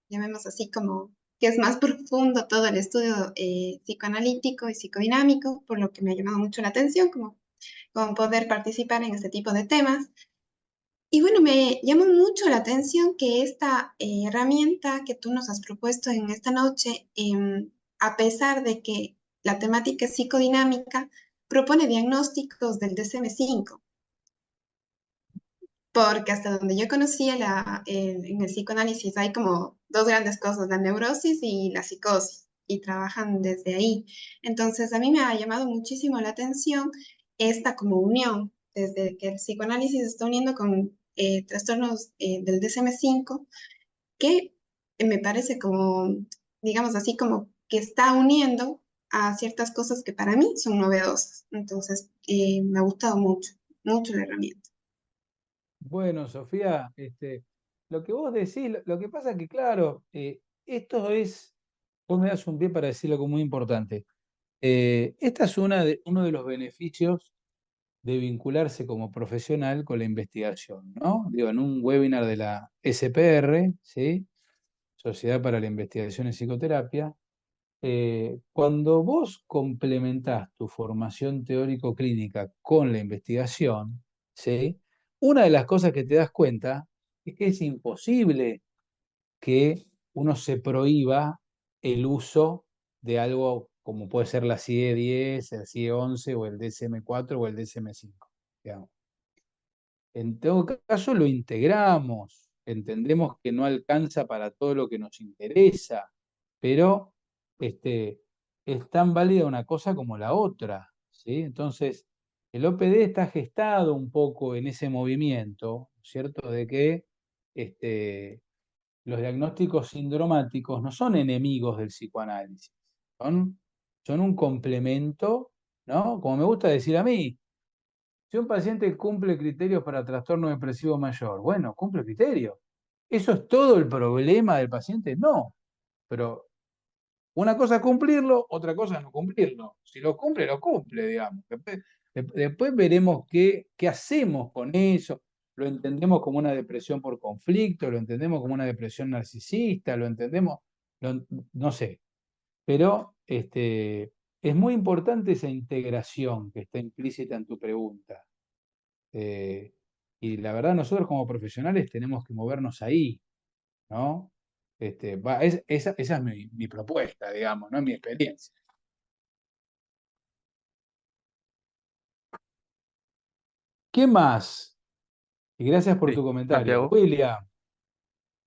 C: llamemos así como que es más profundo todo el estudio psicoanalítico y psicodinámico, por lo que me ha llamado mucho la atención, como poder participar en este tipo de temas. Y bueno, me llamó mucho la atención que esta herramienta que tú nos has propuesto en esta noche, a pesar de que la temática es psicodinámica, propone diagnósticos del DSM-5, porque hasta donde yo conocía en el psicoanálisis hay como dos grandes cosas, la neurosis y la psicosis, y trabajan desde ahí. Entonces, a mí me ha llamado muchísimo la atención esta como unión, desde que el psicoanálisis está uniendo con trastornos del DSM-5, que me parece como, digamos así, como que está uniendo a ciertas cosas que para mí son novedosas. Entonces, me ha gustado mucho, mucho la herramienta.
A: bueno, Sofía, lo que vos decís, lo que pasa es que, claro, esto es, vos me das un pie para decir algo muy importante. Esta es uno de los beneficios de vincularse como profesional con la investigación, ¿no? Digo, en un webinar de la SPR, ¿sí? Sociedad para la Investigación en Psicoterapia, cuando vos complementás tu formación teórico-clínica con la investigación, ¿sí? Una de las cosas que te das cuenta es que es imposible que uno se prohíba el uso de algo como puede ser la CIE-10, el CIE-11 o el DSM-4 o el DSM-5, digamos. En todo caso, lo integramos, entendemos que no alcanza para todo lo que nos interesa, pero es tan válida una cosa como la otra, ¿sí? Entonces, el OPD está gestado un poco en ese movimiento, ¿cierto? De que los diagnósticos sindromáticos no son enemigos del psicoanálisis, son un complemento, ¿no? Como me gusta decir a mí, si un paciente cumple criterios para trastorno depresivo mayor, bueno, cumple criterios. ¿Eso es todo el problema del paciente? No, pero una cosa es cumplirlo, otra cosa es no cumplirlo. Si lo cumple, digamos. Después veremos qué hacemos con eso. Lo entendemos como una depresión por conflicto, lo entendemos como una depresión narcisista, lo entendemos, no sé. Pero es muy importante esa integración que está implícita en tu pregunta. Eh, y la verdad, nosotros como profesionales tenemos que movernos ahí, ¿no? Esa es mi propuesta, digamos, no es mi experiencia. ¿Qué más? Y gracias por
D: Sí,
A: tu comentario.
D: Santiago.
A: William,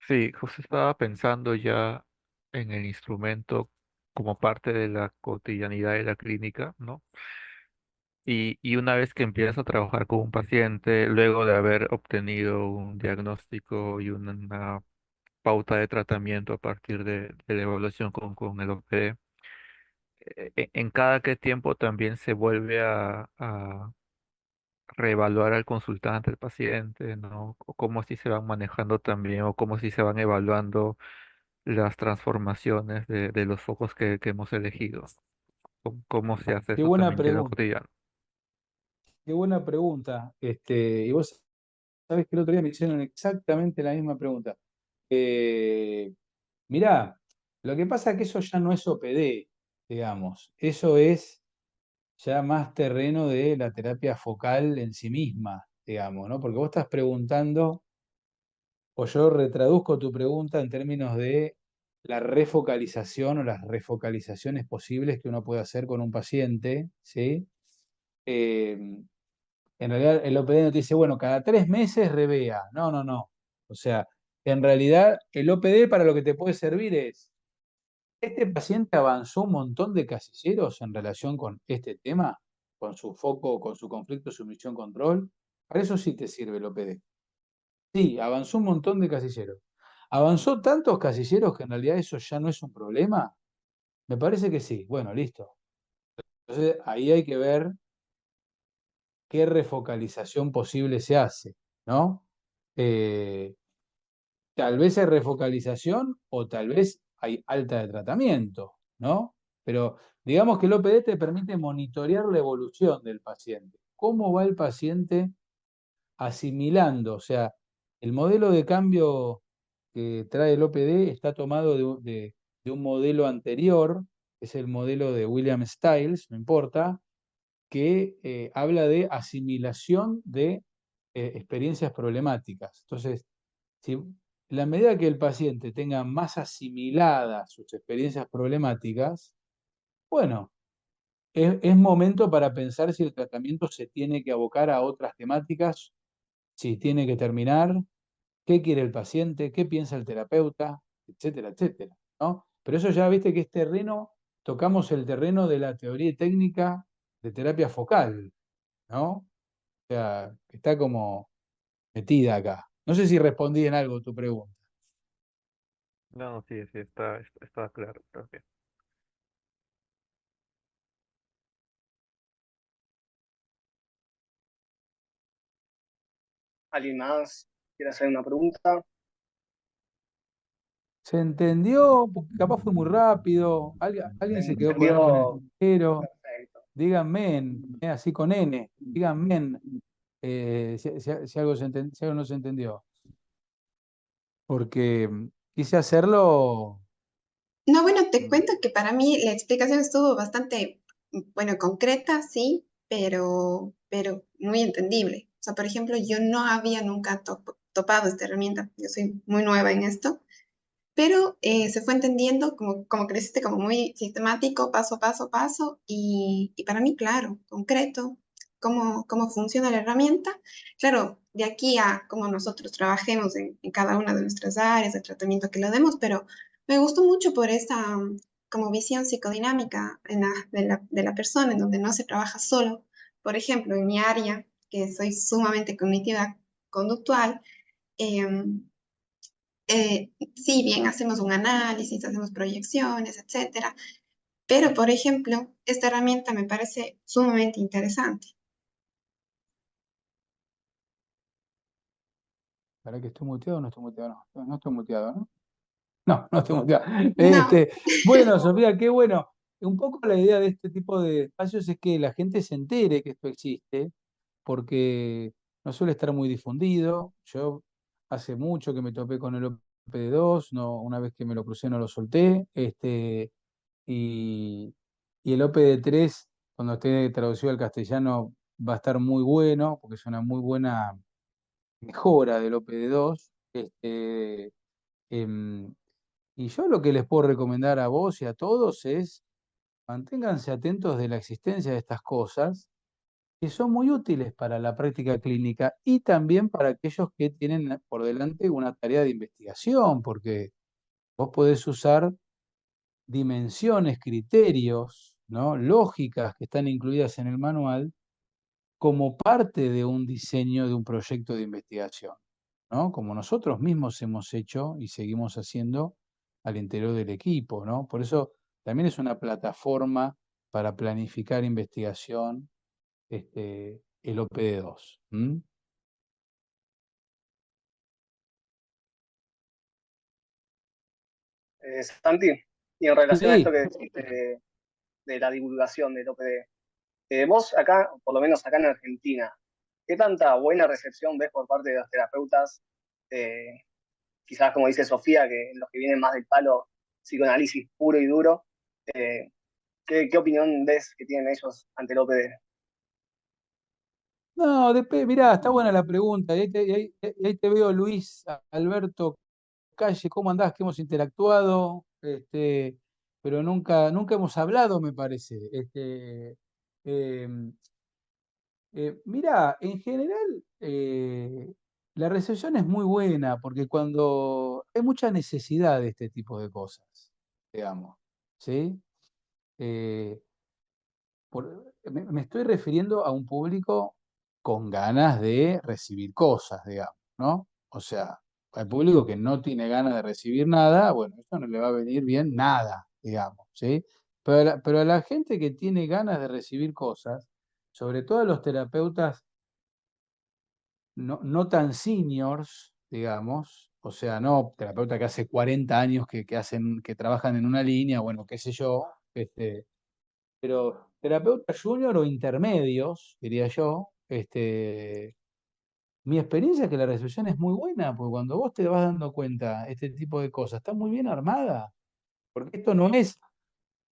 D: Sí, justo estaba pensando ya en el instrumento como parte de la cotidianidad de la clínica, ¿no? Y una vez que empiezas a trabajar con un paciente, luego de haber obtenido un diagnóstico y una pauta de tratamiento a partir de la evaluación con el OPD, en cada qué tiempo también se vuelve a reevaluar al consultante, al paciente, ¿no? O cómo así se van manejando también, o cómo así se van evaluando las transformaciones de los focos que hemos elegido. ¿Cómo se hace
A: qué
D: eso
A: buena
D: también ya en lo
A: pregunta,
D: cotidiano?
A: qué buena pregunta. Y vos sabés que el otro día me hicieron exactamente la misma pregunta. Eh, Mirá, lo que pasa es que eso ya no es OPD, digamos. Eso es ya más terreno de la terapia focal en sí misma, digamos, ¿no? Porque vos estás preguntando, o yo retraduzco tu pregunta en términos de la refocalización o las refocalizaciones posibles que uno puede hacer con un paciente, ¿sí? Eh, en realidad el OPD no te dice, bueno, cada 3 meses revea. No, no, no. O sea, en realidad el OPD para lo que te puede servir es, este paciente avanzó un montón de casilleros en relación con este tema, con su foco, con su conflicto sumisión-control. Para eso sí te sirve el OPD. Sí, avanzó un montón de casilleros. ¿Avanzó tantos casilleros que en realidad eso ya no es un problema? Me parece que sí. Bueno, listo. Entonces ahí hay que ver qué refocalización posible se hace, ¿no? Eh, Tal vez hay refocalización o tal vez hay alta de tratamiento, ¿no? Pero digamos que el OPD te permite monitorear la evolución del paciente. ¿Cómo va el paciente asimilando? O sea, el modelo de cambio que trae el OPD está tomado de un modelo anterior, es el modelo de William Stiles, no importa, que habla de asimilación de experiencias problemáticas. Entonces, si en la medida que el paciente tenga más asimiladas sus experiencias problemáticas, bueno, es momento para pensar si el tratamiento se tiene que abocar a otras temáticas, si tiene que terminar, qué quiere el paciente, qué piensa el terapeuta, etcétera, etcétera, ¿no? Pero eso ya viste que es terreno, tocamos el terreno de la teoría y técnica de terapia focal, ¿no? O sea, está como metida acá. No sé si respondí en algo tu pregunta.
D: No, sí, sí, está claro también.
B: ¿Alguien más quiere hacer una pregunta?
A: ¿Se entendió? Porque capaz fue muy rápido. ¿Alguien se quedó con algo en el
B: Entendió
A: tintero?
B: perfecto.
A: Díganme, así con N, díganme si algo si algo no se entendió. Porque quise hacerlo.
C: No, bueno, te
A: mm,
C: cuento que para mí la explicación estuvo bastante, bueno, concreta, sí, pero muy entendible. O sea, por ejemplo, yo no había nunca topado esta herramienta. Yo soy muy nueva en esto. pero se fue entendiendo como que lo hiciste como muy sistemático, paso a paso, paso, y para mí, claro, concreto, cómo funciona la herramienta. Claro, de aquí a cómo nosotros trabajemos en cada una de nuestras áreas de tratamiento que lo demos, pero me gustó mucho por esa como visión psicodinámica de la persona, en donde no se trabaja solo. Por ejemplo, en mi área, que soy sumamente cognitiva conductual, em, sí, bien, hacemos un análisis, hacemos proyecciones, etcétera, pero, por ejemplo, esta herramienta me parece sumamente interesante.
A: ¿Para que estoy muteado o no estoy muteado? No, no estoy muteado, ¿no? No, no estoy muteado.
C: No,
A: Bueno, Sofía, qué bueno. Un poco la idea de este tipo de espacios es que la gente se entere que esto existe, porque no suele estar muy difundido. Yo hace mucho que me topé con el OPD2, no, una vez que me lo crucé no lo solté, y, y el OPD3, cuando esté traducido al castellano, va a estar muy bueno, porque es una muy buena mejora del OPD2. Em, y yo lo que les puedo recomendar a vos y a todos es manténganse atentos de la existencia de estas cosas que son muy útiles para la práctica clínica y también para aquellos que tienen por delante una tarea de investigación, porque vos podés usar dimensiones, criterios, ¿no? Lógicas que están incluidas en el manual como parte de un diseño de un proyecto de investigación, ¿no? Como nosotros mismos hemos hecho y seguimos haciendo al interior del equipo, ¿no? Por eso también es una plataforma para planificar investigación, el OPD2.
B: Santi, y en relación a esto
A: Sí,
B: que decís de la divulgación del OPD, vos acá, por lo menos acá en Argentina, ¿qué tanta buena recepción ves por parte de los terapeutas? Eh, Quizás como dice Sofía, que los que vienen más del palo psicoanálisis puro y duro, ¿qué opinión ves que tienen ellos ante el OPD?
A: no, mirá, está buena la pregunta. Y ahí te veo, Luis Alberto Calle, ¿cómo andás? Que hemos interactuado, pero nunca hemos hablado, me parece. Em, Mirá, en general, la recepción es muy buena, porque cuando hay mucha necesidad de este tipo de cosas, digamos, ¿sí? Eh, me estoy refiriendo a un público con ganas de recibir cosas, digamos, ¿no? O sea, al público que no tiene ganas de recibir nada, bueno, eso no le va a venir bien nada, digamos, ¿sí? Pero a la gente que tiene ganas de recibir cosas, sobre todo a los terapeutas no tan seniors, digamos, o sea, no terapeutas que hace 40 años que trabajan en una línea, bueno, qué sé yo, pero terapeutas junior o intermedios, diría yo, mi experiencia es que la recepción es muy buena, porque cuando vos te vas dando cuenta, este tipo de cosas está muy bien armada, porque esto no es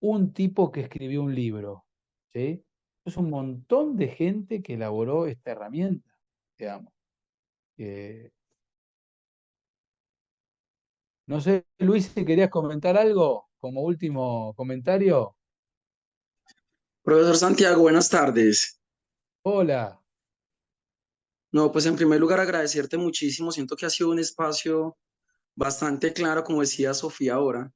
A: un tipo que escribió un libro, ¿sí? Es un montón de gente que elaboró esta herramienta, digamos. Eh, no sé, Luis, si querías comentar algo como último comentario.
E: Profesor Santiago, buenas tardes.
A: Hola.
E: No, pues en primer lugar agradecerte muchísimo. Siento que ha sido un espacio bastante claro, como decía Sofía ahora.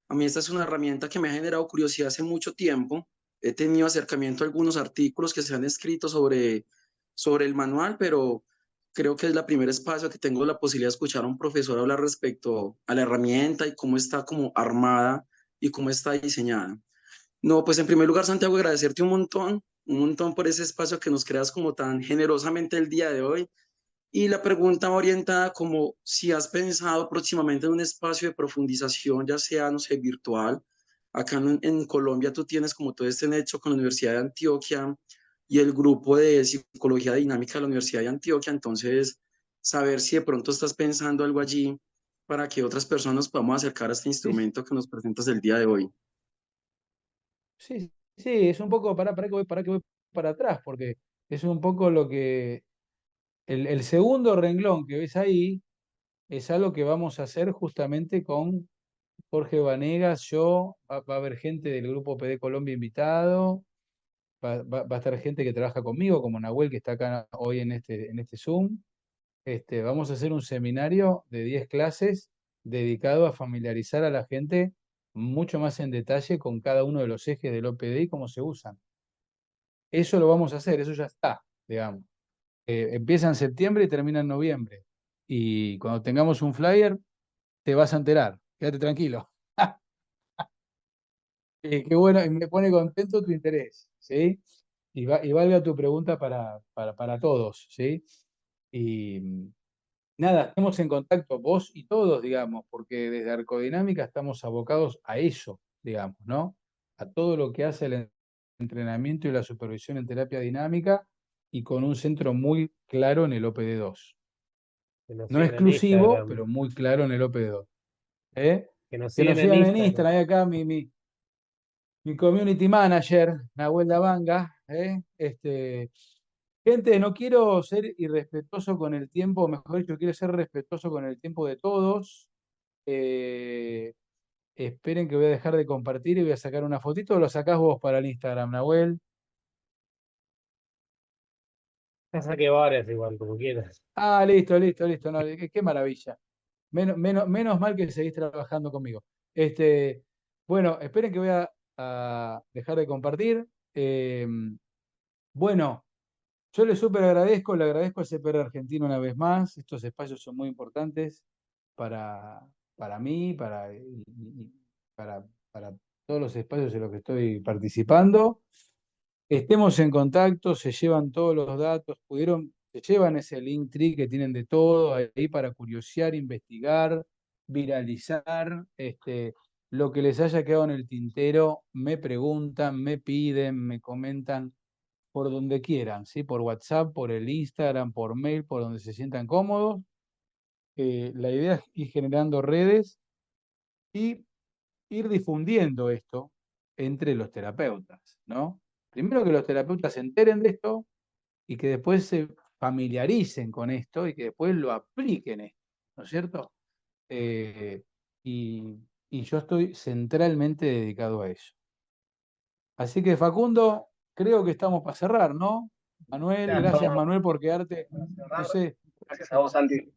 E: A mí esta es una herramienta que me ha generado curiosidad hace mucho tiempo. He tenido acercamiento a algunos artículos que se han escrito sobre el manual, pero creo que es la primer espacio que tengo la posibilidad de escuchar a un profesor hablar respecto a la herramienta y cómo está como armada y cómo está diseñada. No, pues en primer lugar, Santiago, agradecerte un montón por ese espacio que nos creas como tan generosamente el día de hoy. Y la pregunta va orientada como si has pensado próximamente en un espacio de profundización, ya sea, no sé, virtual. Acá en Colombia tú tienes como todo este hecho con la Universidad de Antioquia y el grupo de psicología dinámica de la Universidad de Antioquia. Entonces, saber si de pronto estás pensando algo allí para que otras personas podamos acercar a este
A: Sí,
E: instrumento que nos presentas el día de hoy.
A: sí, sí, es un poco, para que voy para atrás, porque es un poco lo que, el segundo renglón que ves ahí es algo que vamos a hacer justamente con Jorge Vanegas, yo, va a haber gente del grupo PD Colombia invitado, va a estar gente que trabaja conmigo, como Nahuel, que está acá hoy en este Zoom. Vamos a hacer un seminario de 10 clases dedicado a familiarizar a la gente mucho más en detalle con cada uno de los ejes del OPD y cómo se usan. Eso lo vamos a hacer, eso ya está, digamos. Empieza en septiembre y termina en noviembre. Y cuando tengamos un flyer, te vas a enterar. Quédate tranquilo. Qué bueno, y me pone contento tu interés, ¿sí? Y valga tu pregunta para todos, ¿sí? Y nada, estemos en contacto, vos y todos, digamos, porque desde Arcodinámica estamos abocados a eso, digamos, ¿no? A todo lo que hace el entrenamiento y la supervisión en terapia dinámica y con un centro muy claro en el OPD2.
F: Que nos
A: No
F: sigan en
A: exclusivo,
F: Instagram.
A: pero muy claro en el OPD2. ¿Eh?
F: Que nos
A: Que nos
F: sigan en
A: sigan en
F: Instagram.
A: Instagram, ahí acá mi community manager, Nahuel Davanga, ¿eh? Gente, no quiero ser irrespetuoso con el tiempo, mejor dicho, quiero ser respetuoso con el tiempo de todos. Eh, Esperen que voy a dejar de compartir y voy a sacar una fotito, o lo sacás vos para el Instagram, Nahuel.
F: Ya saqué varias igual, como quieras.
A: Ah, listo, listo, listo. No, qué maravilla. Menos mal que seguís trabajando conmigo. Bueno, esperen que voy a dejar de compartir. Eh, bueno, yo le agradezco a CPR Argentina una vez más. Estos espacios son muy importantes para, para mí, y para todos los espacios en los que estoy participando. Estemos en contacto, se llevan todos los datos, se llevan ese link tree que tienen de todo ahí para curiosear, investigar, viralizar, lo que les haya quedado en el tintero, me preguntan, me piden, me comentan por donde quieran, ¿sí? Por WhatsApp, por el Instagram, por mail, por donde se sientan cómodos. La idea es ir generando redes y ir difundiendo esto entre los terapeutas, ¿no? Primero que los terapeutas se enteren de esto y que después se familiaricen con esto y que después lo apliquen esto, ¿no es cierto? Eh, y, y yo estoy centralmente dedicado a eso. Así que Facundo, creo que estamos para cerrar, ¿no? Manuel,
B: Ya
A: gracias
B: estamos
A: Manuel por quedarte,
B: para
A: no
B: cerrar.
A: sé,
B: Gracias a vos, Santi.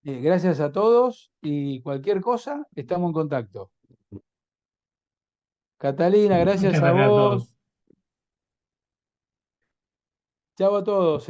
A: gracias a todos y cualquier cosa, estamos en contacto. Catalina,
F: Muchas
A: gracias a
F: gracias a todos.
A: vos. Chao a todos,